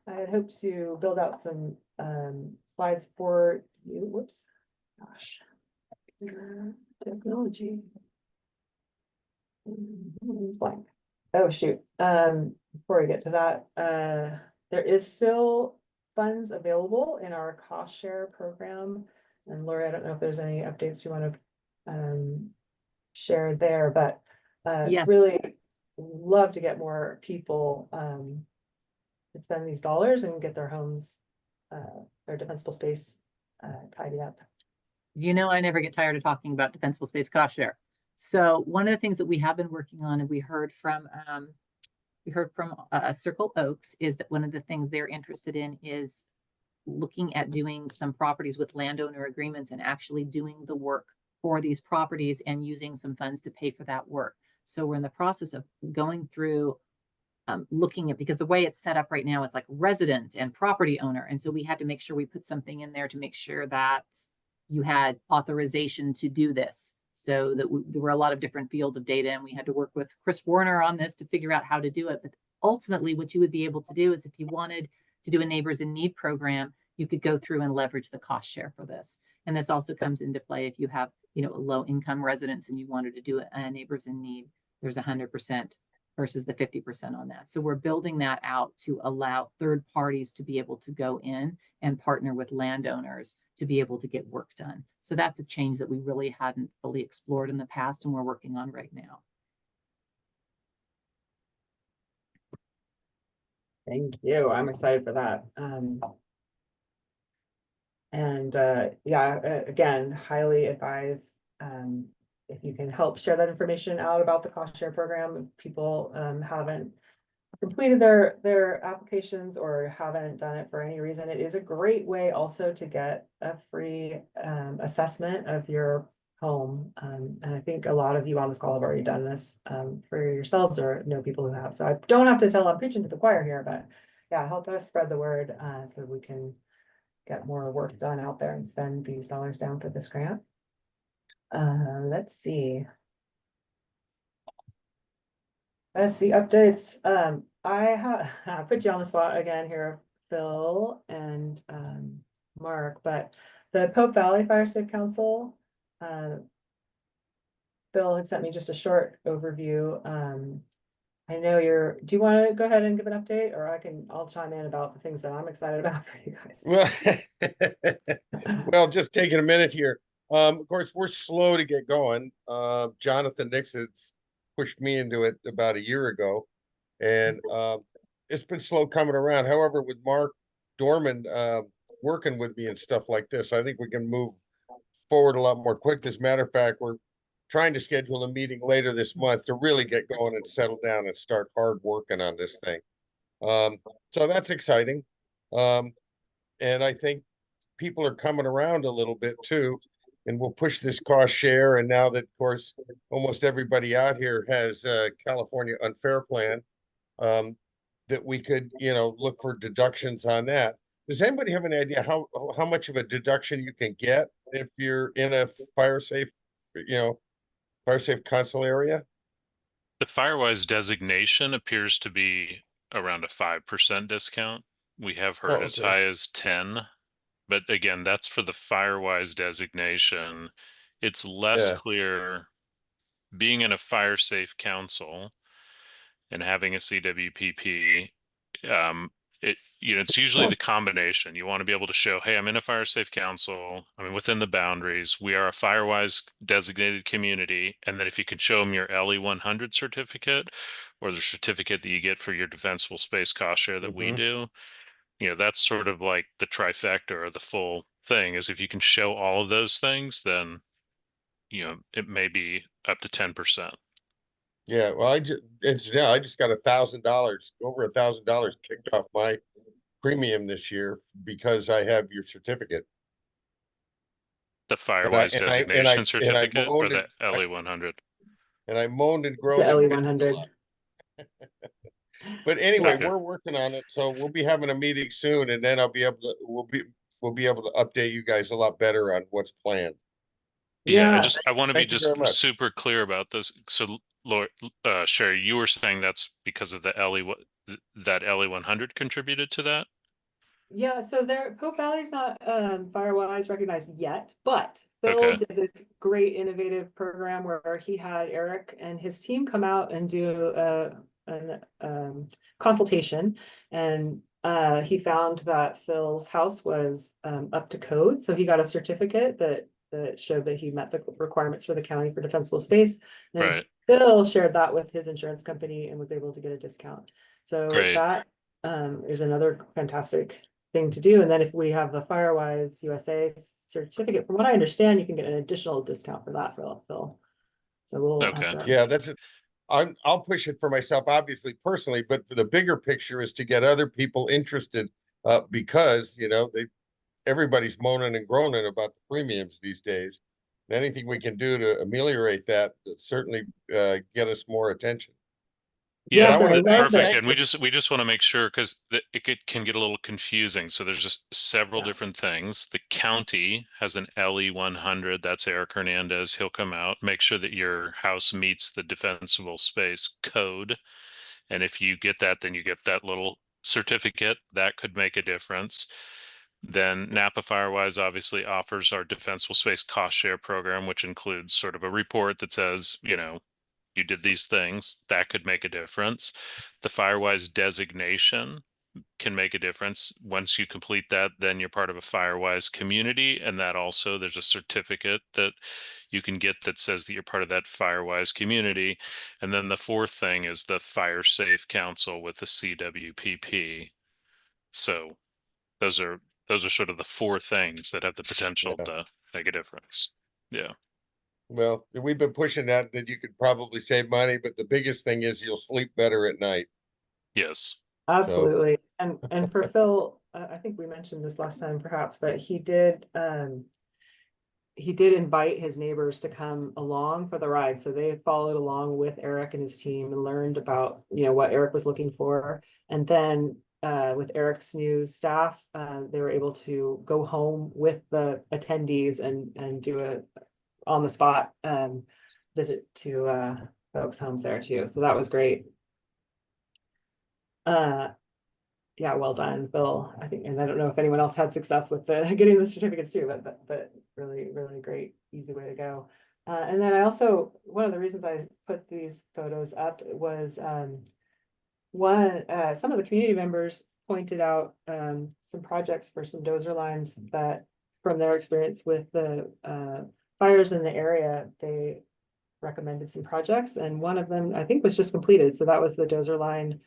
I had hoped to build out some slides for you. Whoops, gosh, technology. It's blank. Oh shoot. Before we get to that, there is still funds available in our cost share program. And Laurie, I don't know if there's any updates you want to share there, but Yes. really love to get more people to spend these dollars and get their homes, their defensible space tidied up. You know, I never get tired of talking about defensible space cost share. So one of the things that we have been working on, and we heard from Circle Oaks, is that one of the things they're interested in is looking at doing some properties with landowner agreements and actually doing the work for these properties and using some funds to pay for that work. So we're in the process of going through looking at, because the way it's set up right now is like resident and property owner. And so we had to make sure we put something in there to make sure that you had authorization to do this. So that there were a lot of different fields of data, and we had to work with Chris Warner on this to figure out how to do it. But ultimately, what you would be able to do is if you wanted to do a Neighbors in Need program, you could go through and leverage the cost share for this. And this also comes into play if you have, you know, a low income residents and you wanted to do a Neighbors in Need, there's 100% versus the 50% on that. So we're building that out to allow third parties to be able to go in and partner with landowners to be able to get work done. So that's a change that we really hadn't fully explored in the past and we're working on right now. Thank you. I'm excited for that. Yeah, again, highly advise if you can help share that information out about the cost share program. If people haven't completed their applications or haven't done it for any reason, it is a great way also to get a free assessment of your home. And I think a lot of you on this call have already done this for yourselves or know people who have. So I don't have to tell, I'm preaching to the choir here, but yeah, help us spread the word so we can get more work done out there and spend these dollars down for this grant. Let's see. Let's see updates. I put you on the spot again here, Phil and Mark, but the Pope Valley Fire Safe Council, Phil had sent me just a short overview. I know do you want to go ahead and give an update, or I'll chime in about the things that I'm excited about for you guys. Well, just taking a minute here. Of course, we're slow to get going. Jonathan Nixon's pushed me into it about a year ago, and it's been slow coming around. However, with Mark Dorman working with me and stuff like this, I think we can move forward a lot more quick. As a matter of fact, we're trying to schedule a meeting later this month to really get going and settle down and start hard working on this thing. So that's exciting. And I think people are coming around a little bit too, and we'll push this cost share. And now that, of course, almost everybody out here has a California unfair plan, that we could, look for deductions on that. Does anybody have any idea how much of a deduction you can get if you're in a fire safe console area? The Firewise designation appears to be around a 5% discount. We have heard as high as 10, but again, that's for the Firewise designation. It's less clear being in a fire safe council and having a CWPP. It's usually the combination. You want to be able to show, hey, I'm in a fire safe council. I mean, within the boundaries, we are a Firewise designated community. And then if you can show them your LE 100 certificate or the certificate that you get for your defensible space cost share that we do, that's sort of like the trifecta or the full thing. Is if you can show all of those things, then, it may be up to 10%. Yeah, well, I just got $1,000, over $1,000 kicked off my premium this year because I have your certificate. The Firewise designation certificate or moaned the LE 100? And I moaned and The groaned. LE 100. But anyway, Okay. we're working on it, so we'll be having a meeting soon, and then we'll be able to update you guys a lot better on what's planned. Yeah, I want to be Thank you just very much. super clear about this. So, Laurie, Shari, you were saying that's because of the that LE 100 contributed to that? Yeah, so Pope Valley's not Firewise recognized yet, but Phil Okay. did this great innovative program where he had Eric and his team come out and do a consultation, and he found that Phil's house was up to code, so he got a certificate that showed that he met the requirements for the county for defensible space. And Right. Phil shared that with his insurance company and was able to get a discount. So Great. that is another fantastic thing to do. And then if we have the Firewise USA certificate, from what I understand, you can get an additional discount for that, Phil. So we'll have Okay. to. Yeah, that's it. I'll push it for myself, obviously, personally, but for the bigger picture is to get other people interested, because everybody's moaning and groaning about the premiums these days. And anything we can do to ameliorate that certainly get us more attention. Yeah, Yes, and I love perfect. that. And we just want to make sure, because can get a little confusing. So there's just several different things. The county has an LE 100. That's Eric Hernandez. He'll come out, make sure that your house meets the defensible space code. And if you get that, then you get that little certificate. That could make a difference. Then Napa Firewise obviously offers our defensible space cost share program, which includes sort of a report that says, you did these things. That could make a difference. The Firewise designation can make a difference. Once you complete that, then you're part of a Firewise community. And that also, there's a certificate that you can get that says that you're part of that Firewise community. And then the fourth thing is the Fire Safe Council with the CWPP. So those are sort of the four things that have the potential to make a difference. Yeah. Well, we've been pushing that you could probably save money, but the biggest thing is you'll sleep better at night. Yes. Absolutely. And for Phil, I think we mentioned this last time perhaps, but he did he did invite his neighbors to come along for the ride. So they followed along with Eric and his team and learned about, what Eric was looking for. And then with Eric's new staff, they were able to go home with the attendees and do a on the spot visit to folks' homes there too. So that was great. Yeah, well done, Bill. I think, and I don't know if anyone else had success with getting the certificates too, but really, really great, easy way to go. And then I also, one of the reasons I put these photos up was some of the community members pointed out some projects for some dozer lines that from their experience with the fires in the area, they recommended some projects, and one of them I think was just completed. So that was the dozer line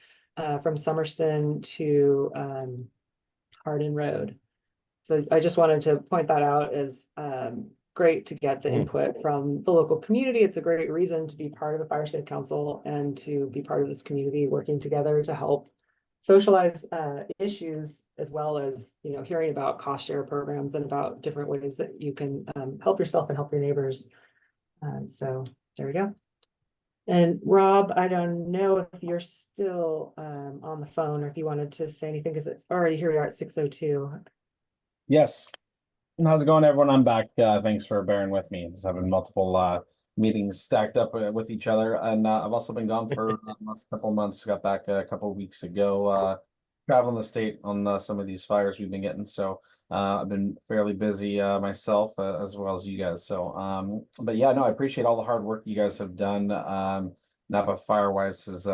from Summerston to Hardin Road. So I just wanted to point that out as great to get the input from the local community. It's a great reason to be part of the Fire Safe Council and to be part of this community working together to help socialize issues, as well as, hearing about cost share programs and about different ways that you can help yourself and help your neighbors. So there we go. And Rob, I don't know if you're still on the phone or if you wanted to say anything, because it's already here. We are at 6:02. Yes. How's it going, everyone? I'm back. Thanks for bearing with me. Just having multiple meetings stacked up with each other, and I've also been gone for the last couple months. Got back a couple weeks ago, traveling the state on some of these fires we've been getting. So I've been fairly busy myself as well as you guys. So, but yeah, no, I appreciate all the hard work you guys have done. Napa Firewise has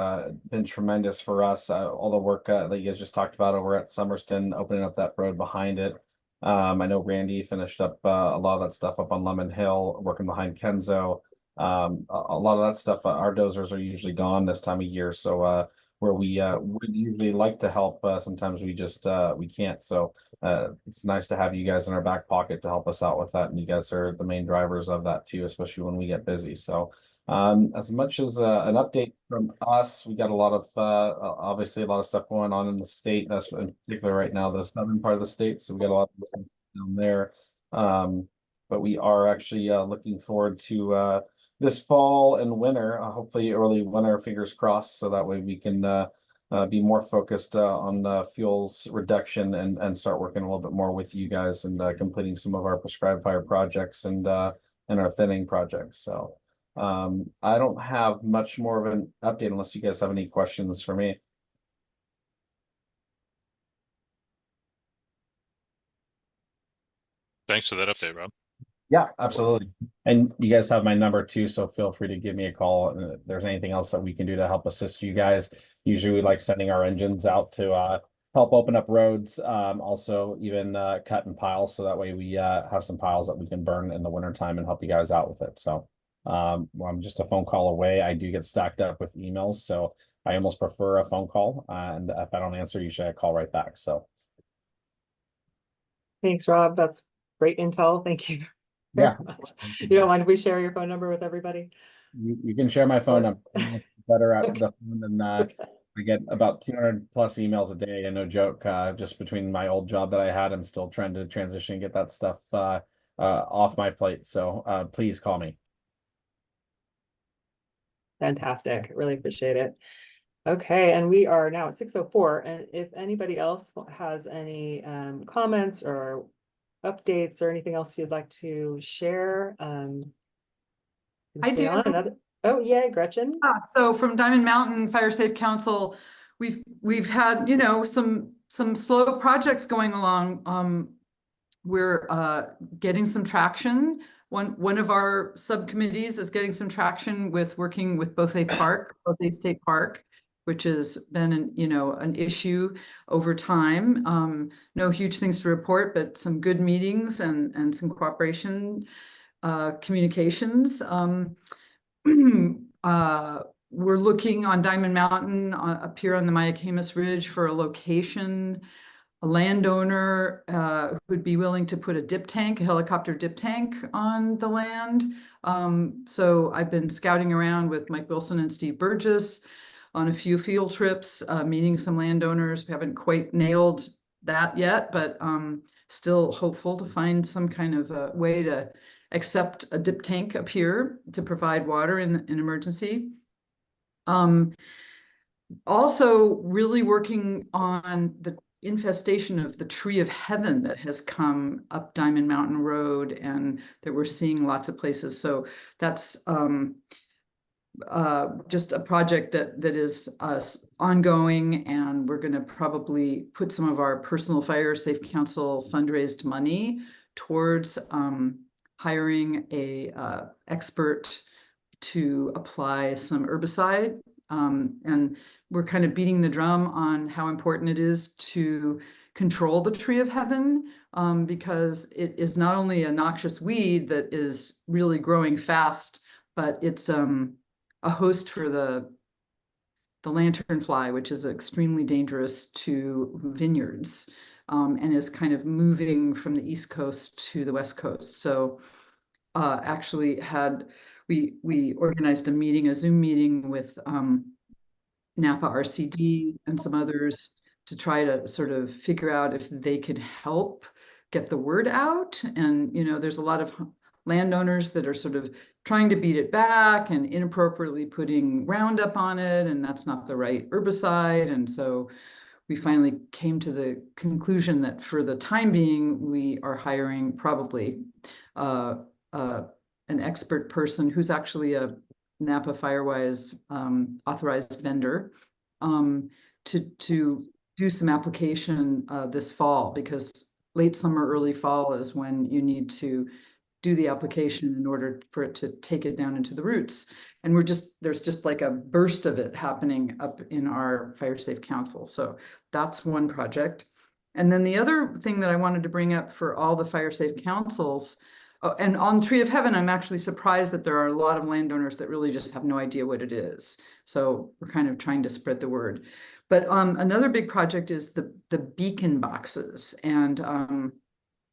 been tremendous for us. All the work that you guys just talked about over at Summerston, opening up that road behind it. I know Randy finished up a lot of that stuff up on Lemon Hill, working behind Kenzo. A lot of that stuff, our dozers are usually gone this time of year. So where we would usually like to help, sometimes we just we can't. So it's nice to have you guys in our back pocket to help us out with that. And you guys are the main drivers of that too, especially when we get busy. So as much as an update from us, we got a lot of obviously a lot of stuff going on in the state. That's in particular right now, the southern part of the state. So we got a lot of stuff down there. But we are actually looking forward to this fall and winter, hopefully early winter, fingers crossed, so that way we can be more focused on fuels reduction and start working a little bit more with you guys and completing some of our prescribed fire projects and our thinning projects. So I don't have much more of an update unless you guys have any questions for me. Thanks for that update, Rob. Yeah, absolutely. And you guys have my number too, so feel free to give me a call. If there's anything else that we can do to help assist you guys. Usually we like sending our engines out to help open up roads, also even cut and pile, so that way we have some piles that we can burn in the wintertime and help you guys out with it. So well, I'm just a phone call away. I do get stacked up with emails, so I almost prefer a phone call. And if I don't answer, usually I call right back. So Thanks, Rob. That's great intel. Thank you. Yeah. You don't mind if we share your phone number with everybody? You can share my phone number. Better at the phone than I get about 200 plus emails a day, and no joke. Just between my old job that I had, I'm still trying to transition and get that stuff off my plate. So please call me. Fantastic. Really appreciate it. Okay, and we are now at 6:04. And if anybody else has any comments or updates or anything else you'd like to share, I do. Oh yeah, Gretchen. So from Diamond Mountain Fire Safe Council, we've had, some slow projects going along. We're getting some traction. One of our subcommittees is getting some traction with working with both a state park, which has been an issue over time. No huge things to report, but some good meetings and some cooperation, communications. We're looking on Diamond Mountain up here on the Mayacamas Ridge for a location, a landowner who'd be willing to put a helicopter dip tank on the land. So I've been scouting around with Mike Wilson and Steve Burgess on a few field trips, meeting some landowners. We haven't quite nailed that yet, but still hopeful to find some kind of a way to accept a dip tank up here to provide water in an emergency. Also really working on the infestation of the tree of heaven that has come up Diamond Mountain Road and that we're seeing lots of places. So that's just a project that is ongoing, and we're going to probably put some of our personal Fire Safe Council fundraised money towards hiring a expert to apply some herbicide. And we're kind of beating the drum on how important it is to control the tree of heaven, because it is not only a noxious weed that is really growing fast, but it's a host for the lanternfly, which is extremely dangerous to vineyards, and is kind of moving from the East Coast to the West Coast. So actually we organized a Zoom meeting with Napa RCD and some others to try to sort of figure out if they could help get the word out. And, there's a lot of landowners that are sort of trying to beat it back and inappropriately putting Roundup on it, and that's not the right herbicide. And so we finally came to the conclusion that for the time being, we are hiring probably an expert person who's actually a Napa Firewise authorized vendor to do some application this fall, because late summer, early fall is when you need to do the application in order for it to take it down into the roots. And there's just like a burst of it happening up in our Fire Safe Council. So that's one project. And then the other thing that I wanted to bring up for all the Fire Safe Councils, and on Tree of Heaven, I'm actually surprised that there are a lot of landowners that really just have no idea what it is. So we're kind of trying to spread the word. But another big project is the beacon boxes. And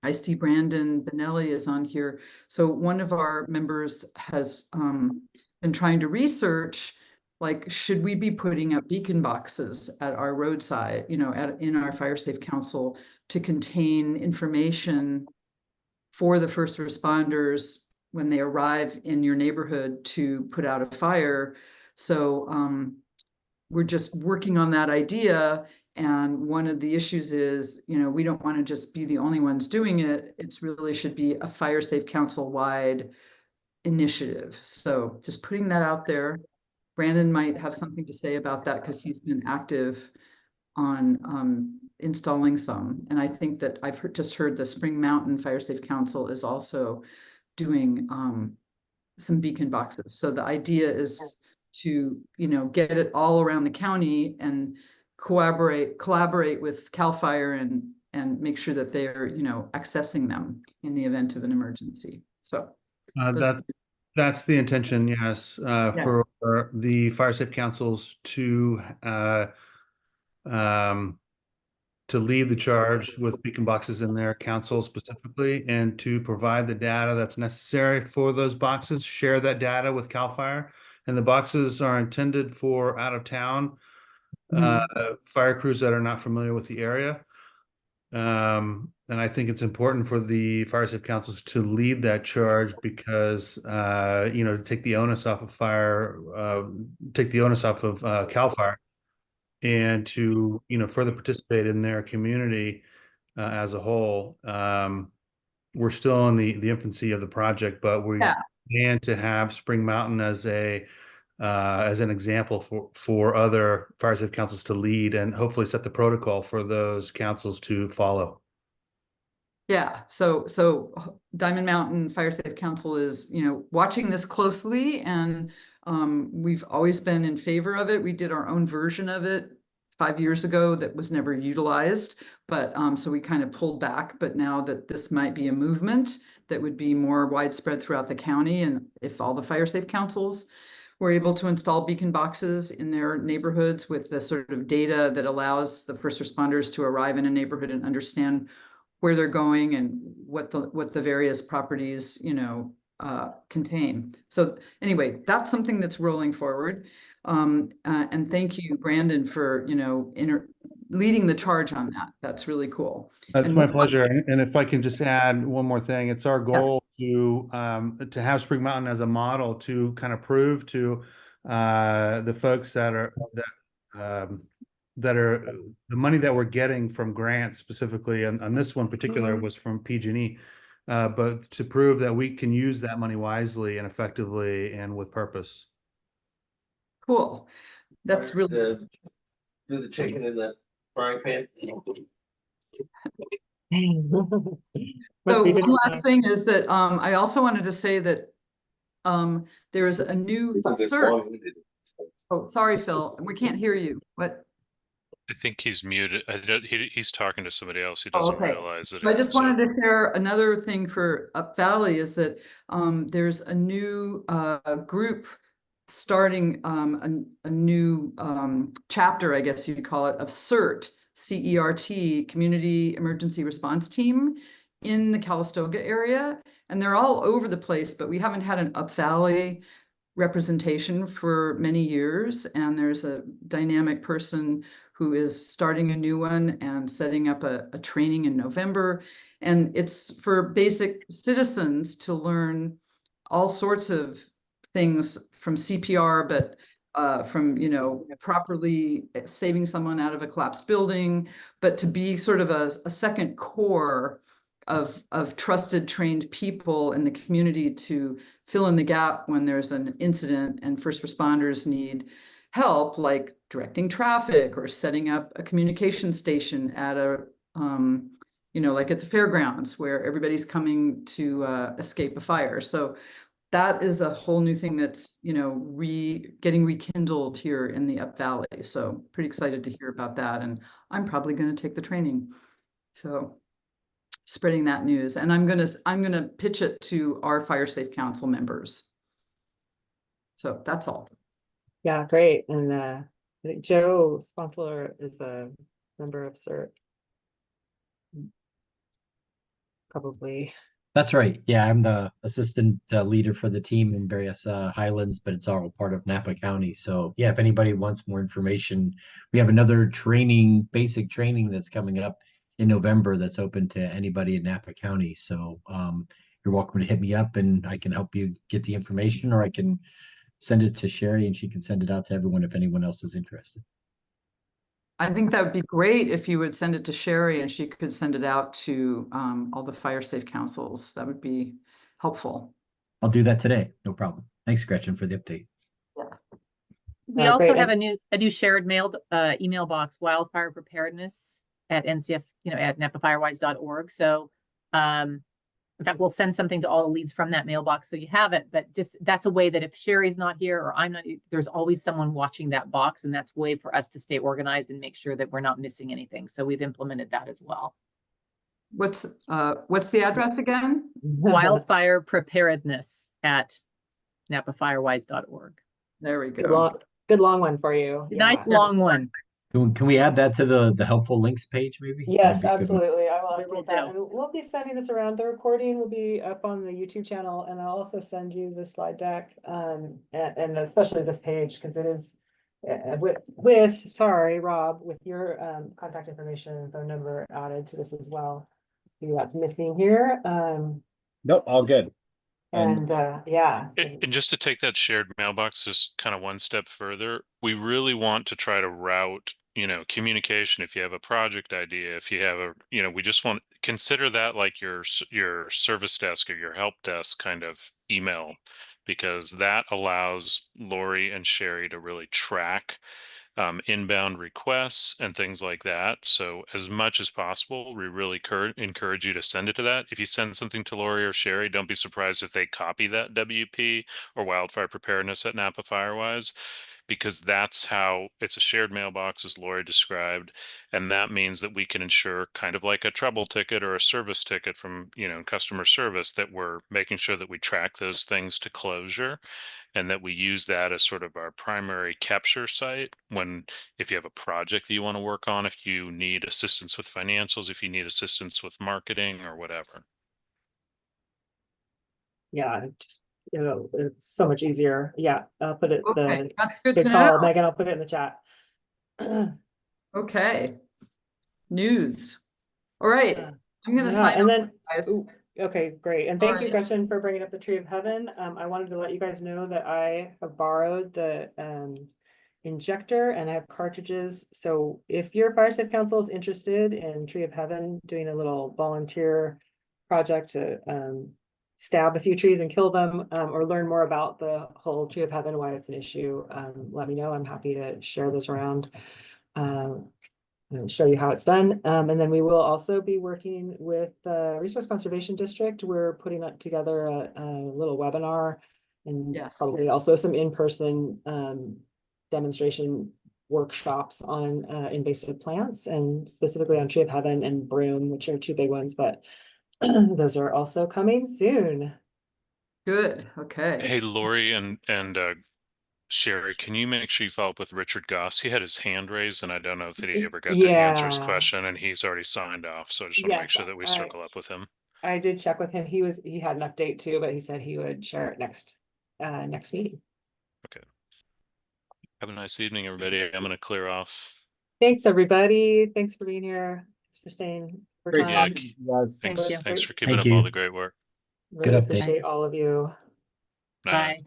I see Brandon Benelli is on here. So one of our members has been trying to research, like, should we be putting up beacon boxes at our roadside, in our Fire Safe Council to contain information for the first responders when they arrive in your neighborhood to put out a fire. So we're just working on that idea. And one of the issues is, we don't want to just be the only ones doing it. It's really should be a Fire Safe Council-wide initiative. So just putting that out there. Brandon might have something to say about that because he's been active on installing some. And I think that I've just heard the Spring Mountain Fire Safe Council is also doing some beacon boxes. So the idea is to, get it all around the county and collaborate with CAL FIRE and make sure that they're, accessing them in the event of an emergency. So that's the intention, yes, for the Fire Safe Councils to lead the charge with beacon boxes in their council specifically, and to provide the data that's necessary for those boxes, share that data with CAL FIRE. And the boxes are intended for out of town fire crews that are not familiar with the area. And I think it's important for the Fire Safe Councils to lead that charge because, to take the onus off of CAL FIRE, and to, further participate in their community as a whole. We're still in the infancy of the project, but we plan to have Spring Mountain as an example for other Fire Safe Councils to lead, and hopefully set the protocol for those councils to follow. Yeah, so Diamond Mountain Fire Safe Council is, watching this closely, and we've always been in favor of it. We did our own version of it 5 years ago that was never utilized, but so we kind of pulled back. But now that this might be a movement that would be more widespread throughout the county, and if all the Fire Safe Councils were able to install beacon boxes in their neighborhoods with the sort of data that allows the first responders to arrive in a neighborhood and understand where they're going and what the various properties, contain. So anyway, that's something that's rolling forward. And thank you, Brandon, for, leading the charge on that. That's really cool. That's my pleasure. And if I can just add one more thing, it's our goal to have Spring Mountain as a model to kind of prove to the folks that are the money that we're getting from grants specifically, and on this one particular was from PG&E, but to prove that we can use that money wisely and effectively and with purpose. Cool. That's really Do the chicken in the frying pan. So one last thing is that I also wanted to say that there is a new search. Oh, sorry, Phil, we can't hear you. What? I think he's muted. He's talking to somebody else. He Oh, doesn't okay. realize it. I just wanted to share another thing for Up Valley is that there's a new group starting a new chapter, I guess you'd call it, of CERT, C-E-R-T, Community Emergency Response Team in the Calistoga area. And they're all over the place, but we haven't had an Up Valley representation for many years. And there's a dynamic person who is starting a new one and setting up a training in November. And it's for basic citizens to learn all sorts of things from CPR, but from, you know, properly saving someone out of a collapsed building, but to be sort of a second core of trusted, trained people in the community to fill in the gap when there's an incident and first responders need help, like directing traffic or setting up a communication station at a, you know, like at the fairgrounds where everybody's coming to escape a fire. So that is a whole new thing that's, you know, getting rekindled here in the Up Valley. So pretty excited to hear about that. And I'm probably going to take the training. So spreading that news. And I'm gonna pitch it to our Fire Safe Council members. So that's all. Yeah, great. And I think Joe Sponsler is a member of CERT. Probably. That's right. Yeah, I'm the assistant leader for the team in various Highlands, but it's all part of Napa County. So yeah, if anybody wants more information, we have another training, basic training that's coming up in November that's open to anybody in Napa County. So you're welcome to hit me up and I can help you get the information, or I can send it to Shari and she can send it out to everyone if anyone else is interested. I think that would be great if you would send it to Shari and she could send it out to all the Fire Safe Councils. That would be helpful. I'll do that today. No problem. Thanks, Gretchen, for the update. We also have a new shared mailed email box, Wildfire Preparedness at NCF, at napafirewise.org. So in fact, we'll send something to all the leads from that mailbox so you have it, but just that's a way that if Shari's not here or I'm not, there's always someone watching that box, and that's a way for us to stay organized and make sure that we're not missing anything. So we've implemented that as well. What's the address again? Wildfire Preparedness at napafirewise.org. There we go. Good long one for you. Nice long one. Can we add that to the helpful links page maybe? Yes, absolutely. I will We will update that. do. And we'll be sending this around. The recording will be up on the YouTube channel, and I'll also send you the slide deck, and especially this page, because it is sorry, Rob, with your contact information and phone number added to this as well. See what's missing here. Nope, all good. And yeah. And just to take that shared mailbox just kind of one step further, we really want to try to route, communication. If you have a project idea, if you have we just want to consider that like your service desk or your help desk kind of email, because that allows Laurie and Shari to really track inbound requests and things like that. So as much as possible, we really encourage you to send it to that. If you send something to Laurie or Shari, don't be surprised if they copy that WP or Wildfire Preparedness at Napa Firewise, because that's how it's a shared mailbox, as Laurie described. And that means that we can ensure, kind of like a trouble ticket or a service ticket from, customer service, that we're making sure that we track those things to closure, and that we use that as sort of our primary capture site if you have a project that you want to work on, if you need assistance with financials, if you need assistance with marketing or whatever. Yeah, just it's so much easier. Yeah, I'll put it. Okay, that's good Good to call, know. Megan. I'll put it in the chat. Okay. News. All right. I'm gonna sign and off, then guys. Okay, great. And All thank you, right. Gretchen, for bringing up the Tree of Heaven. I wanted to let you guys know that I have borrowed the injector and I have cartridges. So if your Fire Safe Council is interested in Tree of Heaven, doing a little volunteer project to stab a few trees and kill them, or learn more about the whole Tree of Heaven, why it's an issue, let me know. I'm happy to share this around. And show you how it's done. And then we will also be working with the Resource Conservation District. We're putting up together a little webinar and Yes. probably also some in-person demonstration workshops on invasive plants and specifically on Tree of Heaven and broom, which are two big ones, but those are also coming soon. Good, okay. Hey, Laurie and Shari, can you make sure you follow up with Richard Goss? He had his hand raised, and I don't know if he ever got to answer his Yeah. question, and he's already signed off. So I just want to make Yes, sure that we circle up with him. I did check with him. He had an update too, but he said he would share it next meeting. Okay. Have a nice evening, everybody. I'm going to clear off. Thanks, everybody. Thanks for being here. Thanks for staying for Great time. talking to you guys. Thank Thanks, you. thanks for keeping Thank up all you. the great work. Really Good update. appreciate all of you. Night, night. Bye.